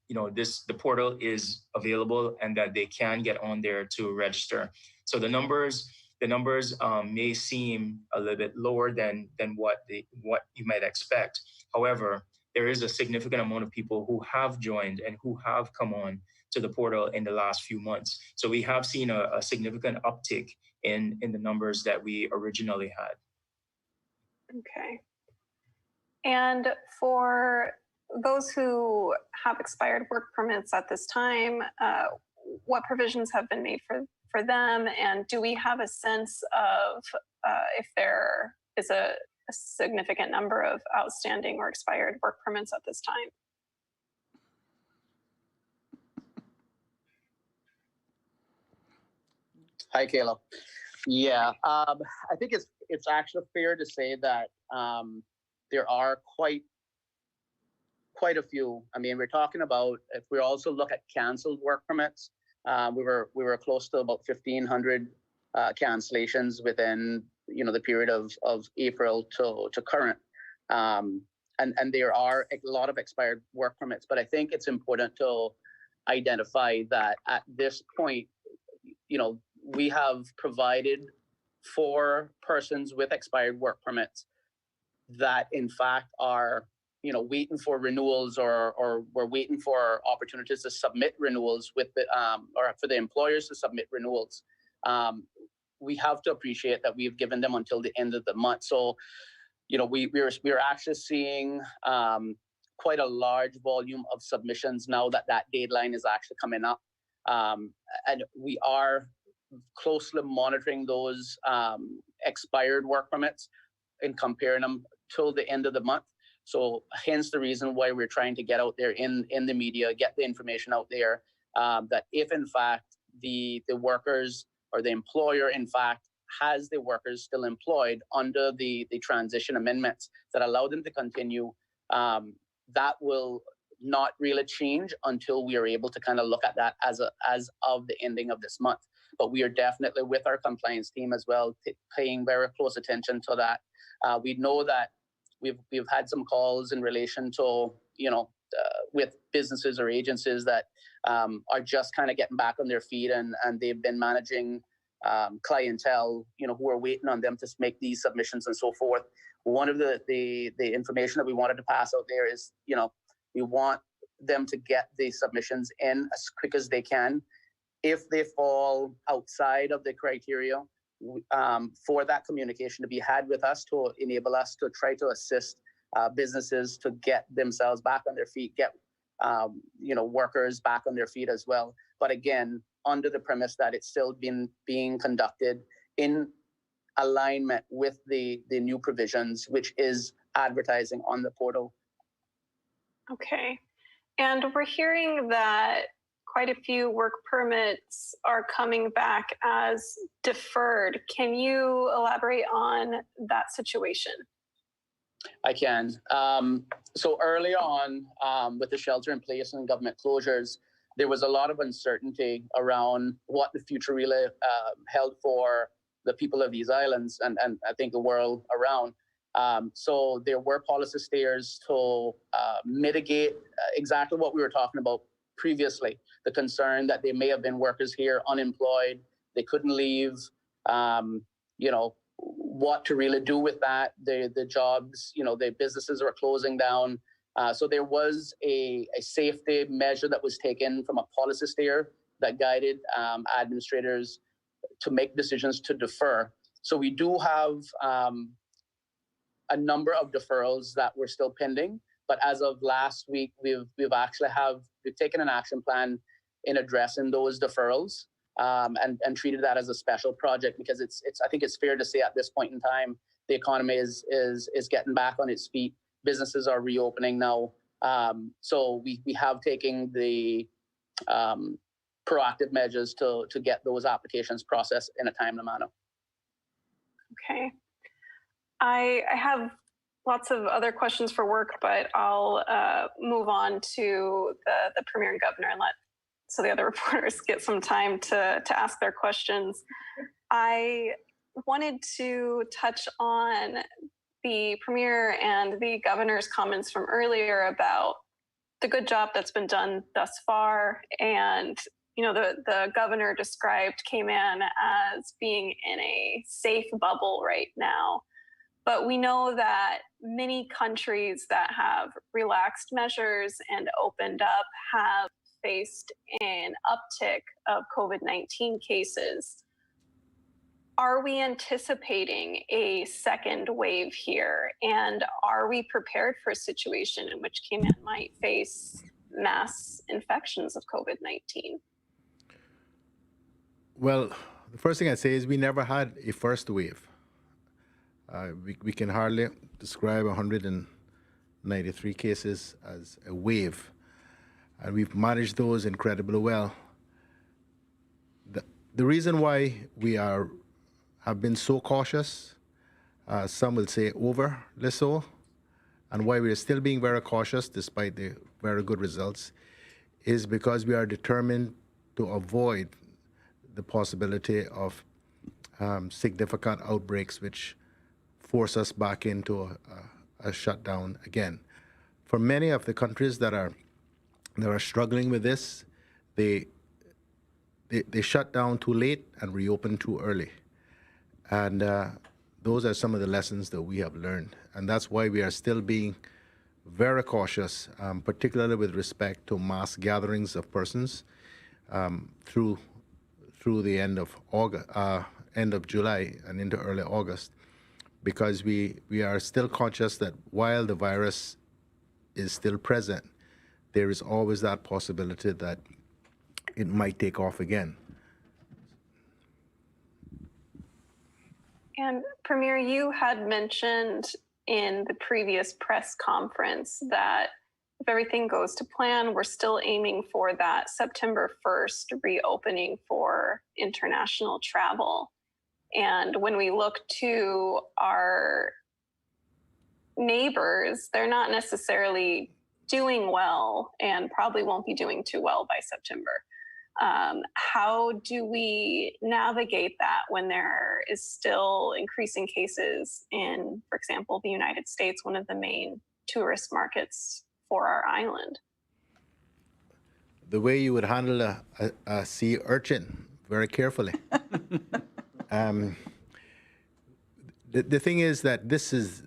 Speaker 13: the portal is available and that they can get on there to register. So the numbers may seem a little bit lower than what you might expect. However, there is a significant amount of people who have joined and who have come on to the portal in the last few months. So we have seen a significant uptick in the numbers that we originally had.
Speaker 5: Okay. And for those who have expired work permits at this time, what provisions have been made for them? And do we have a sense of if there is a significant number of outstanding or expired work permits at this time?
Speaker 11: Hi, Kayla. Yeah, I think it's actually fair to say that there are quite a few. I mean, we're talking about, if we also look at canceled work permits, we were close to about 1,500 cancellations within the period of April to current. And there are a lot of expired work permits, but I think it's important to identify that at this point, we have provided for persons with expired work permits that in fact are waiting for renewals, or we're waiting for opportunities to submit renewals with the or for the employers to submit renewals. We have to appreciate that we've given them until the end of the month. So we're actually seeing quite a large volume of submissions now that deadline is actually coming up, and we are closely monitoring those expired work permits and comparing them till the end of the month. So hence the reason why we're trying to get out there in the media, get the information out there, that if in fact the workers or the employer in fact has the workers still employed under the transition amendments that allow them to continue, that will not really change until we are able to kind of look at that as of the ending of this month. But we are definitely with our compliance team as well, paying very close attention to that. We know that we've had some calls in relation to, with businesses or agencies that are just kind of getting back on their feet, and they've been managing clientele, who are waiting on them to make these submissions and so forth. One of the information that we wanted to pass out there is, we want them to get the submissions in as quick as they can. If they fall outside of the criteria, for that communication to be had with us to enable us to try to assist businesses to get themselves back on their feet, get workers back on their feet as well. But again, under the premise that it's still being conducted in alignment with the new provisions, which is advertising on the portal.
Speaker 5: Okay. And we're hearing that quite a few work permits are coming back as deferred. Can you elaborate on that situation?
Speaker 11: I can. So early on, with the shelter in place and government closures, there was a lot of uncertainty around what the future really held for the people of these islands and I think the world around. So there were policy steers to mitigate exactly what we were talking about previously, the concern that there may have been workers here unemployed, they couldn't leave, what to really do with that. The jobs, the businesses were closing down. So there was a safety measure that was taken from a policy steer that guided administrators to make decisions to defer. So we do have a number of deferrals that were still pending, but as of last week, we've taken an action plan in addressing those deferrals and treated that as a special project because I think it's fair to say at this point in time the economy is getting back on its feet. Businesses are reopening now, so we have taken the proactive measures to get those applications processed in a timely manner.
Speaker 5: Okay. I have lots of other questions for work, but I'll move on to the Premier and Governor and so the other reporters get some time to ask their questions. I wanted to touch on the Premier and the Governor's comments from earlier about the good job that's been done thus far. And, the Governor described Cayman as being in a safe bubble right now. But we know that many countries that have relaxed measures and opened up have faced an uptick of COVID-19 cases. Are we anticipating a second wave here? And are we prepared for a situation in which Cayman might face mass infections of COVID-19?
Speaker 8: Well, the first thing I'd say is we never had a first wave. We can hardly describe 193 cases as a wave, and we've managed those incredibly well. The reason why we have been so cautious, some will say overly so, and why we are still being very cautious despite the very good results, is because we are determined to avoid the possibility of significant outbreaks which force us back into a shutdown again. For many of the countries that are struggling with this, they shut down too late and reopen too early. And those are some of the lessons that we have learned. And that's why we are still being very cautious, particularly with respect to mass gatherings of persons through the end of August, end of July and into early August, because we are still conscious that while the virus is still present, there is always that possibility that it might take off again.
Speaker 5: And Premier, you had mentioned in the previous press conference that if everything goes to plan, we're still aiming for that September 1st reopening for international travel. And when we look to our neighbors, they're not necessarily doing well and probably won't be doing too well by September. How do we navigate that when there is still increasing cases in, for example, the United States, one of the main tourist markets for our island?
Speaker 8: The way you would handle a sea urchin, very carefully. The thing is that this is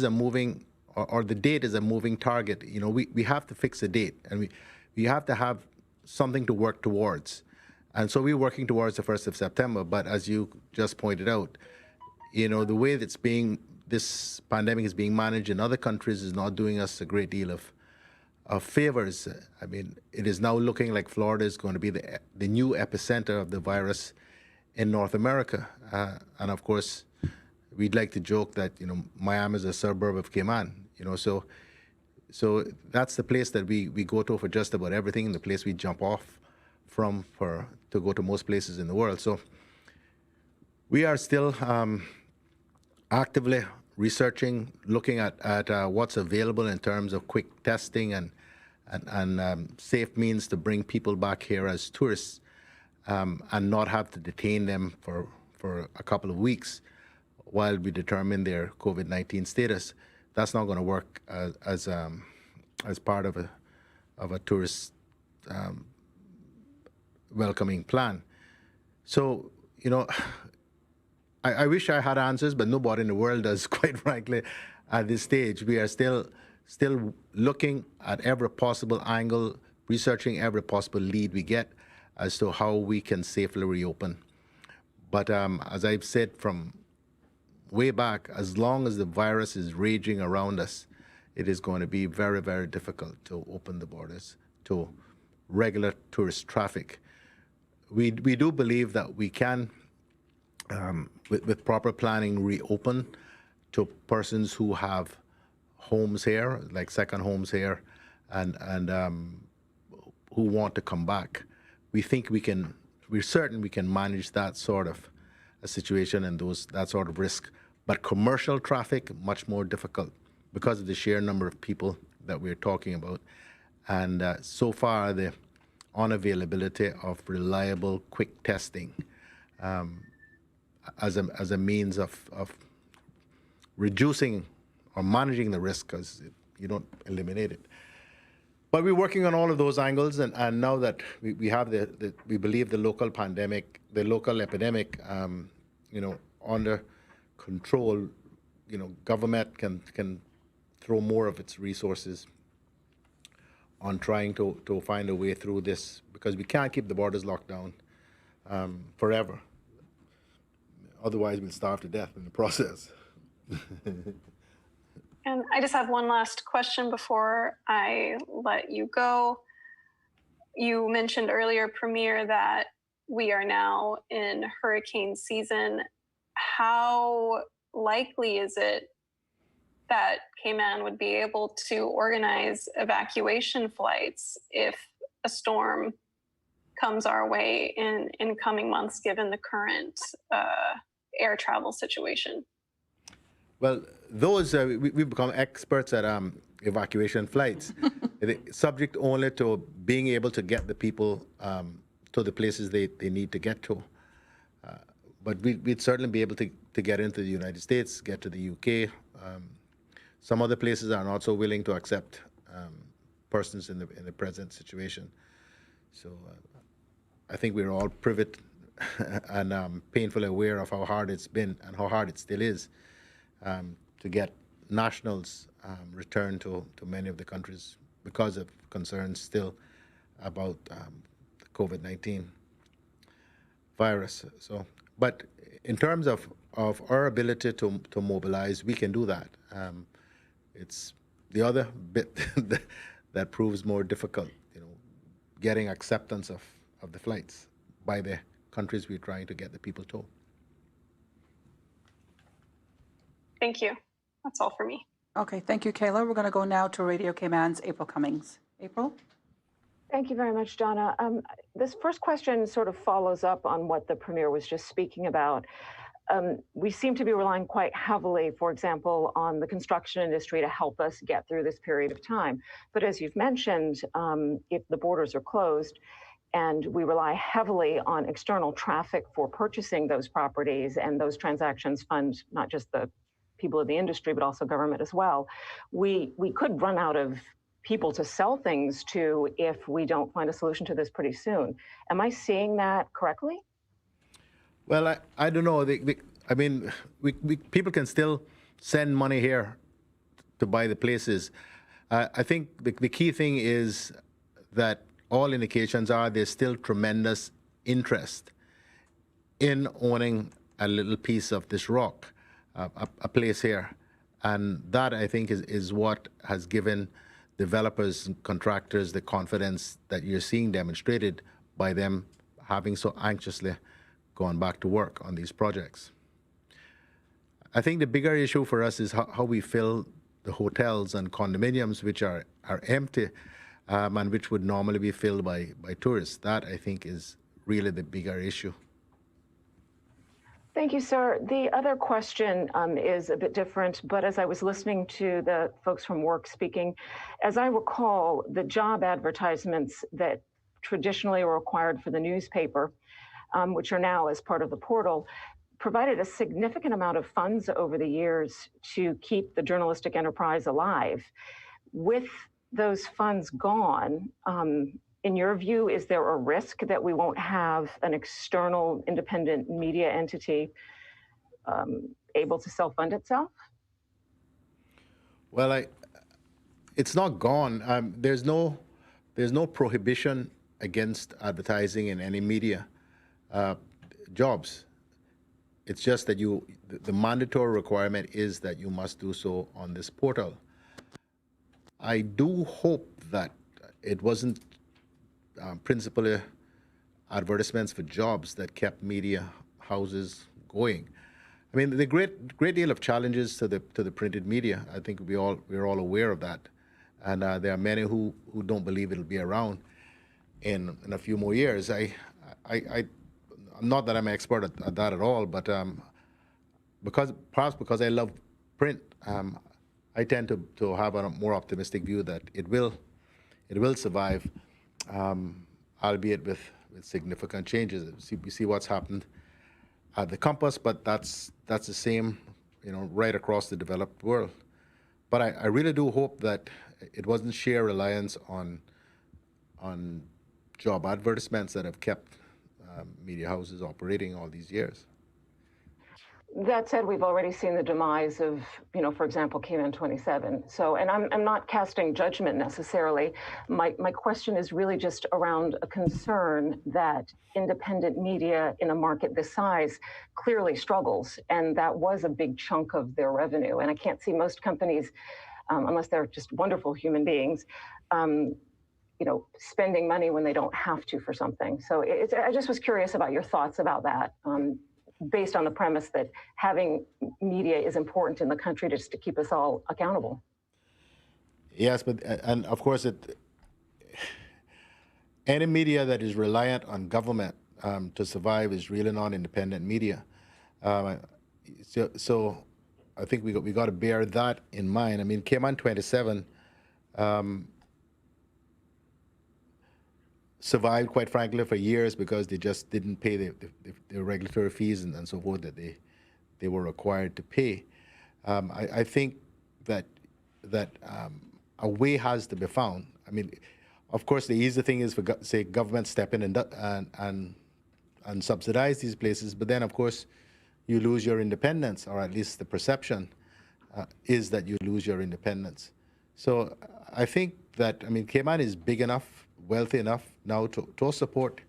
Speaker 8: a moving, or the date is a moving target. We have to fix a date, and we have to have something to work towards. And so we're working towards the 1st of September, but as you just pointed out, the way this pandemic is being managed in other countries is not doing us a great deal favors. I mean, it is now looking like Florida is going to be the new epicenter of the virus in North America. And of course, we'd like to joke that, you know, Miami is a suburb of Cayman, you know, so that's the place that we go to for just about everything, the place we jump off from to go to most places in the world. So we are still actively researching, looking at what's available in terms of quick testing and safe means to bring people back here as tourists and not have to detain them for a couple of weeks while we determine their COVID-19 status. That's not going to work as part of a tourist welcoming plan. So, you know, I wish I had answers, but nobody in the world does, quite frankly, at this stage. We are still looking at every possible angle, researching every possible lead we get as to how we can safely reopen. But as I've said from way back, as long as the virus is raging around us, it is going to be very, very difficult to open the borders to regular tourist traffic. We do believe that we can, with proper planning, reopen to persons who have homes here, like second homes here, and who want to come back. We're certain we can manage that sort of a situation and that sort of risk. But commercial traffic, much more difficult because of the sheer number of people that we're talking about. And so far, the unavailability of reliable, quick testing as a means of reducing or managing the risk, because you don't eliminate it. But we're working on all of those angles, and now that we have we believe the local pandemic, the local epidemic, you know, under control, you know, government can throw more of its resources on trying to find a way through this, because we can't keep the borders locked down forever. Otherwise, we'll starve to death in the process.
Speaker 5: And I just have one last question before I let you go. You mentioned earlier, Premier, that we are now in hurricane season. How likely is it that Cayman would be able to organize evacuation flights if a storm comes our way in coming months, given the current air travel situation?
Speaker 8: Well, those we've become experts at evacuation flights, subject only to being able to get the people to the places they need to get to. But we'd certainly be able to get into the United States, get to the UK. Some other places are not so willing to accept persons in the present situation. So I think we're all privy and painfully aware of how hard it's been and how hard it still is to get nationals returned to many of the countries because of concerns still about the COVID-19 virus. So, but in terms of our ability to mobilize, we can do that. It's the other bit that proves more difficult, you know, getting acceptance of the flights by the countries we're trying to get the people to.
Speaker 5: Thank you. That's all for me.
Speaker 1: Okay, thank you, Kayla. We're going to go now to Radio Cayman's April Cummings. April?
Speaker 14: Thank you very much, Donna. This first question sort of follows up on what the Premier was just speaking about. We seem to be relying quite heavily, for example, on the construction industry to help us get through this period of time. But as you've mentioned, if the borders are closed and we rely heavily on external traffic for purchasing those properties, and those transactions fund not just the people of the industry, but also government as well, we could run out of people to sell things to if we don't find a solution to this pretty soon. Am I seeing that correctly?
Speaker 8: Well, I don't know. I mean, people can still send money here to buy the places. I think the key thing is that all indications are there's still tremendous interest in owning a little piece of this rock, a place here. And that, I think, is what has given developers and contractors the confidence that you're seeing demonstrated by them having so anxiously gone back to work on these projects. I think the bigger issue for us is how we fill the hotels and condominiums which are empty and which would normally be filled by tourists. That, I think, is really the bigger issue.
Speaker 14: Thank you, sir. The other question is a bit different, but as I was listening to the folks from work speaking, as I recall, the job advertisements that traditionally were required for the newspaper, which are now as part of the portal, provided a significant amount of funds over the years to keep the journalistic enterprise alive. With those funds gone, in your view, is there a risk that we won't have an external independent media entity able to self-fund itself?
Speaker 8: Well, it's not gone. There's no prohibition against advertising in any media jobs. It's just that the mandatory requirement is that you must do so on this portal. I do hope that it wasn't principally advertisements for jobs that kept media houses going. I mean, the great deal of challenges to the printed media. I think we're all aware of that, and there are many who don't believe it'll be around in a few more years. I'm not that I'm an expert at that at all, but perhaps because I love print, I tend to have a more optimistic view that it will survive. Albeit with significant changes. We see what's happened at the campus, but that's the same, right across the developed world. But I really do hope that it wasn't sheer reliance on job advertisements that have kept media houses operating all these years.
Speaker 14: That said, we've already seen the demise of, for example, Cayman 27. So, and I'm not casting judgment necessarily. My question is really just around a concern that independent media in a market this size clearly struggles, and that was a big chunk of their revenue. And I can't see most companies, unless they're just wonderful human beings, spending money when they don't have to for something. So I just was curious about your thoughts about that. Based on the premise that having media is important in the country just to keep us all accountable.
Speaker 8: Yes, and of course, any media that is reliant on government to survive is really not independent media. So I think we got to bear that in mind. I mean, Cayman 27 survived, quite frankly, for years because they just didn't pay the regulatory fees and so forth that they were required to pay. I think that a way has to be found. I mean, of course, the easy thing is for say government step in and subsidize these places, but then of course you lose your independence, or at least the perception is that you lose your independence. So I think that Cayman is big enough, wealthy enough now to support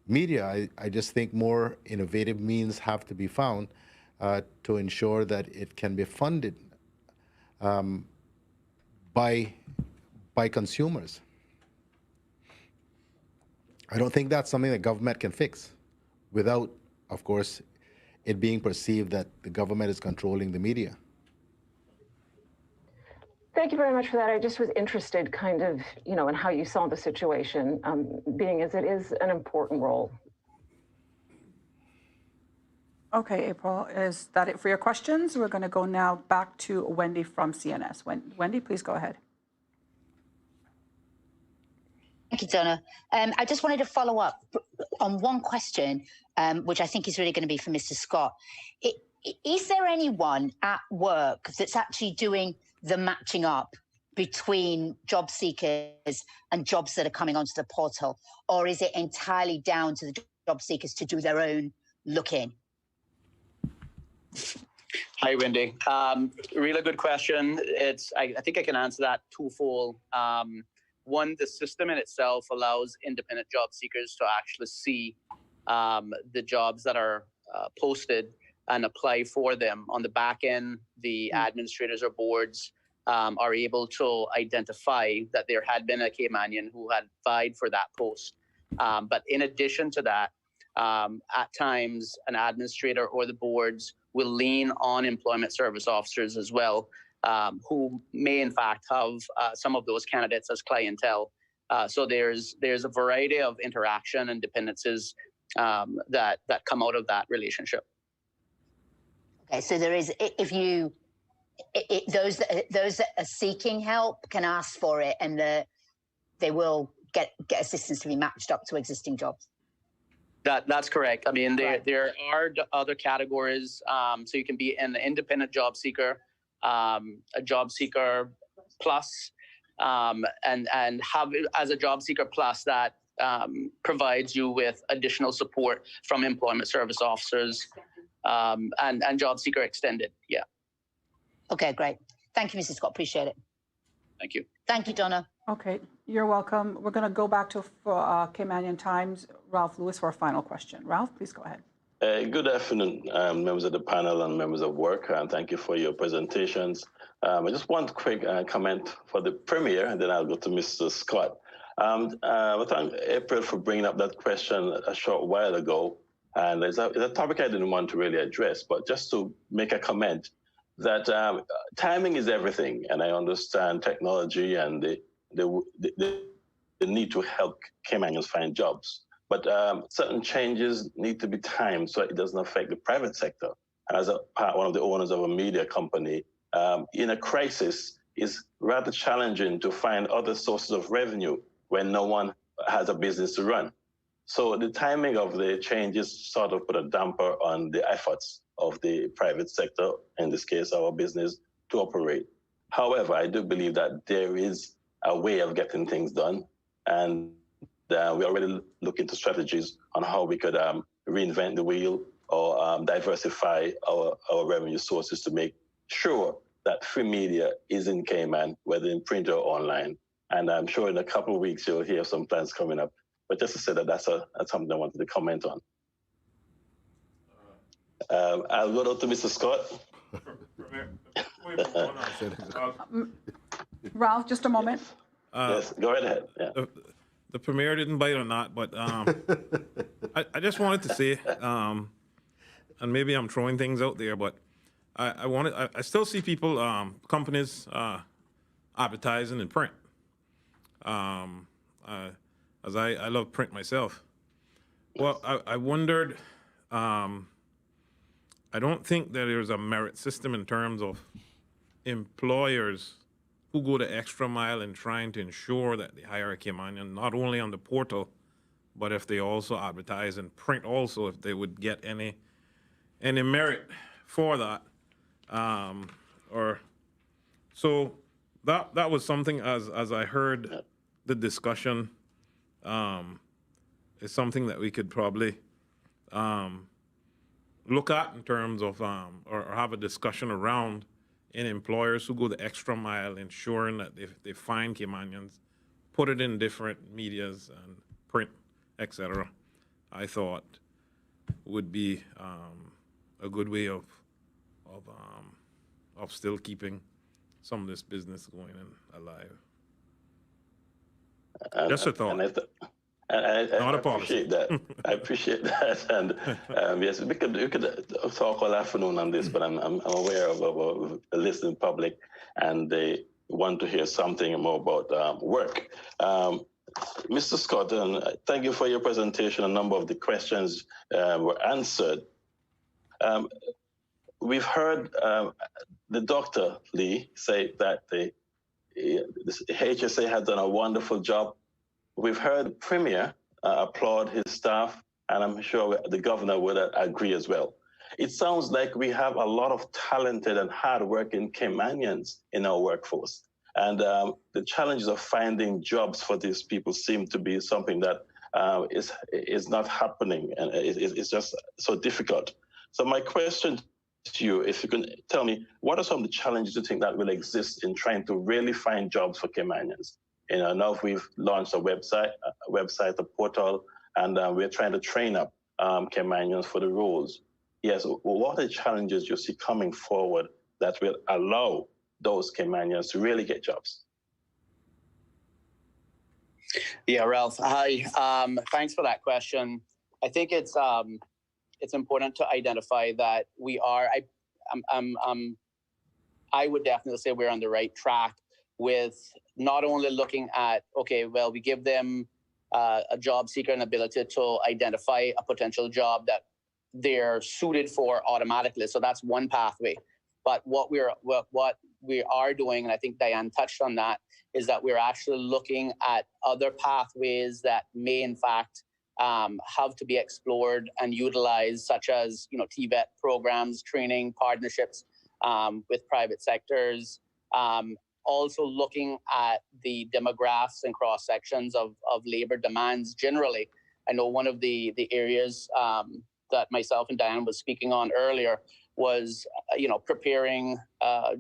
Speaker 8: media. I just think more innovative means have to be found to ensure that it can be funded by consumers. I don't think that's something that government can fix without, of course, it being perceived that the government is controlling the media.
Speaker 14: Thank you very much for that. I just was interested kind of, in how you saw the situation, being as it is an important role.
Speaker 1: Okay, April, is that it for your questions? We're going to go now back to Wendy from CNS. Wendy, please go ahead.
Speaker 6: Thank you, Donna. I just wanted to follow up on one question, which I think is really going to be for Mr. Scott. Is there anyone at work that's actually doing the matching up between job seekers and jobs that are coming onto the portal? Or is it entirely down to the job seekers to do their own look-in?
Speaker 11: Hi, Wendy. Really good question. I think I can answer that twofold. One, the system in itself allows independent job seekers to actually see the jobs that are posted and apply for them. On the back end, the administrators or boards are able to identify that there had been a Caymanian who had vied for that post. But in addition to that, at times an administrator or the boards will lean on employment service officers as well, who may in fact have some of those candidates as clientele. So there's a variety of interaction and dependencies that come out of that relationship.
Speaker 6: Okay, so there is, if you, those that are seeking help can ask for it, and they will get assistance to be matched up to existing jobs.
Speaker 11: That's correct. I mean,
Speaker 6: Right.
Speaker 11: there are other categories. So you can be an independent job seeker, a job seeker plus, and have as a job seeker plus that provides you with additional support from employment service officers, and job seeker extended. Yeah.
Speaker 6: Okay, great. Thank you, Mrs. Scott. Appreciate it.
Speaker 11: Thank you.
Speaker 6: Thank you, Donna.
Speaker 1: Okay, you're welcome. We're going to go back to Caymanian Times, Ralph Lewis, for a final question. Ralph, please go ahead.
Speaker 4: Good afternoon, members of the panel and members of work, and thank you for your presentations. I just want a quick comment for the Premier, and then I'll go to Mr. Scott. I thank April for bringing up that question a short while ago, and it's a topic I didn't want to really address, but just to make a comment that timing is everything, and I understand technology and the need to help Caymanians find jobs. But certain changes need to be timed so it doesn't affect the private sector. And as one of the owners of a media company, in a crisis, it's rather challenging to find other sources of revenue when no one has a business to run. So the timing of the changes sort of put a damper on the efforts of the private sector, in this case, our business, to operate. However, I do believe that there is a way of getting things done, and we're already looking into strategies on how we could reinvent the wheel or diversify our revenue sources to make sure that free media is in Cayman, whether in print or online. And I'm sure in a couple of weeks you'll hear some plans coming up. But just to say that that's something I wanted to comment on. I'll go down to Mr. Scott.
Speaker 1: Ralph, just a moment.
Speaker 4: Yes, go right ahead. Yeah.
Speaker 10: The Premier didn't bite on that, but I just wanted to say, and maybe I'm throwing things out there, but I still see people, companies advertising in print. As I love print myself. Well, I wondered, I don't think that there's a merit system in terms of employers who go the extra mile in trying to ensure that they hire a Caymanian, not only on the portal, but if they also advertise in print also, if they would get any merit for that. So that was something as I heard the discussion, is something that we could probably look at in terms of, or have a discussion around in employers who go the extra mile, ensuring that if they find Caymanians, put it in different medias and print, etc. I thought would be a good way of still keeping some of this business going and alive. Just a thought.
Speaker 4: I appreciate that. I appreciate that, and yes, we could talk all afternoon on this, but I'm aware of the listening public, and they want to hear something more about work. Mr. Scott, thank you for your presentation. A number of the questions were answered. We've heard the Dr. Lee say that the HSA has done a wonderful job. We've heard the Premier applaud his staff, and I'm sure the Governor would agree as well. It sounds like we have a lot of talented and hardworking Caymanians in our workforce. And the challenges of finding jobs for these people seem to be something that is not happening, and it's just so difficult. So my question to you, if you can tell me, what are some of the challenges you think that will exist in trying to really find jobs for Caymanians? You know, now we've launched a website, a portal, and we're trying to train up Caymanians for the roles. Yes, what are the challenges you see coming forward that will allow those Caymanians to really get jobs?
Speaker 11: Yeah, Ralph. Hi. Thanks for that question. I think it's important to identify that we are. I would definitely say we're on the right track with not only looking at, okay, well, we give them a job seeker an ability to identify a potential job that they're suited for automatically. So that's one pathway. But what we are doing, and I think Diane touched on that, is that we're actually looking at other pathways that may, in fact, have to be explored and utilized, such as TVET programs, training, partnerships with private sectors. Also looking at the demographics and cross sections of labor demands generally. I know one of the areas that myself and Diane was speaking on earlier was preparing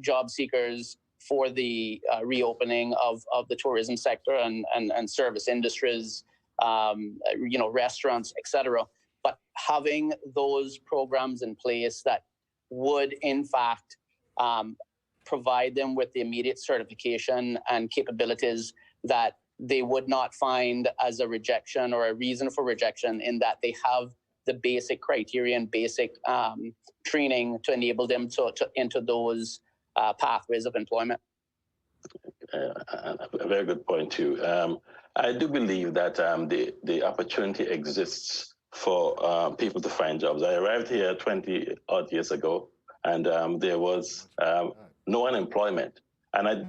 Speaker 11: job seekers for the reopening of the tourism sector and service industries, restaurants, etc. But having those programs in place that would in fact provide them with the immediate certification and capabilities that they would not find as a rejection or a reason for rejection, in that they have the basic criteria and basic training to enable them to enter those pathways of employment.
Speaker 4: A very good point too. I do believe that the opportunity exists for people to find jobs. I arrived here 20 odd years ago, and there was no unemployment. And I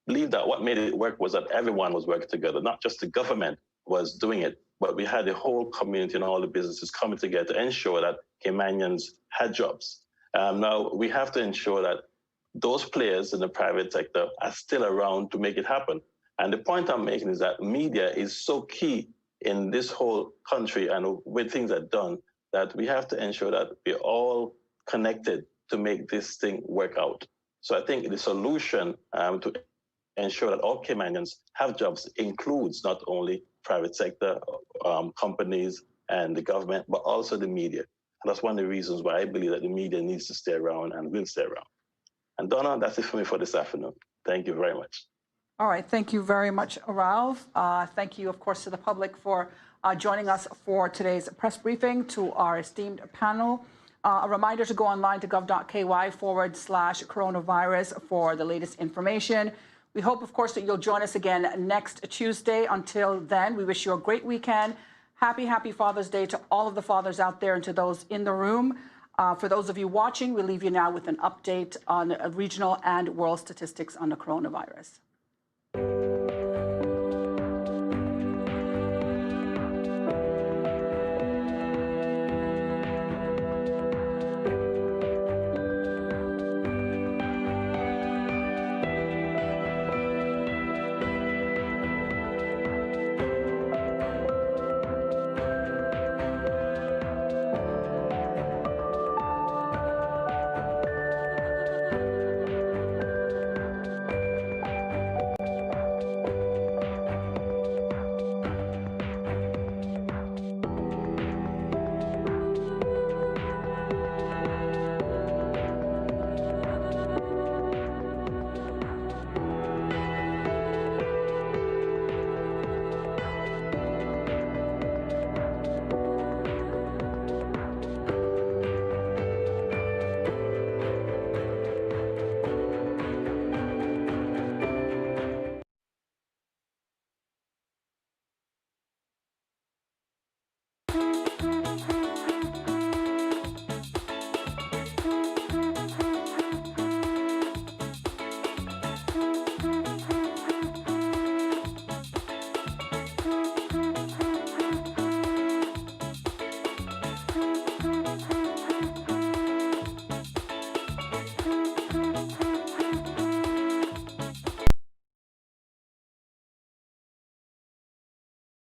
Speaker 4: believe that what made it work was that everyone was working together, not just the government was doing it, but we had the whole community and all the businesses coming together to ensure that Caymanians had jobs. Now, we have to ensure that those players in the private sector are still around to make it happen. And the point I'm making is that media is so key in this whole country and when things are done, that we have to ensure that we're all connected to make this thing work out. So I think the solution to ensure that all Caymanians have jobs includes not only private sector companies and the government, but also the media. And that's one of the reasons why I believe that the media needs to stay around and will stay around. And Donna, that's it for me for this afternoon. Thank you very much.
Speaker 1: All right, thank you very much, Ralph. Thank you, of course, to the public for joining us for today's press briefing, to our esteemed panel. A reminder to go online to gov.ky/coronavirus for the latest information. We hope, of course, that you'll join us again next Tuesday. Until then, we wish you a great weekend. Happy Father's Day to all of the fathers out there and to those in the room. For those of you watching, we leave you now with an update on regional and world statistics on the coronavirus.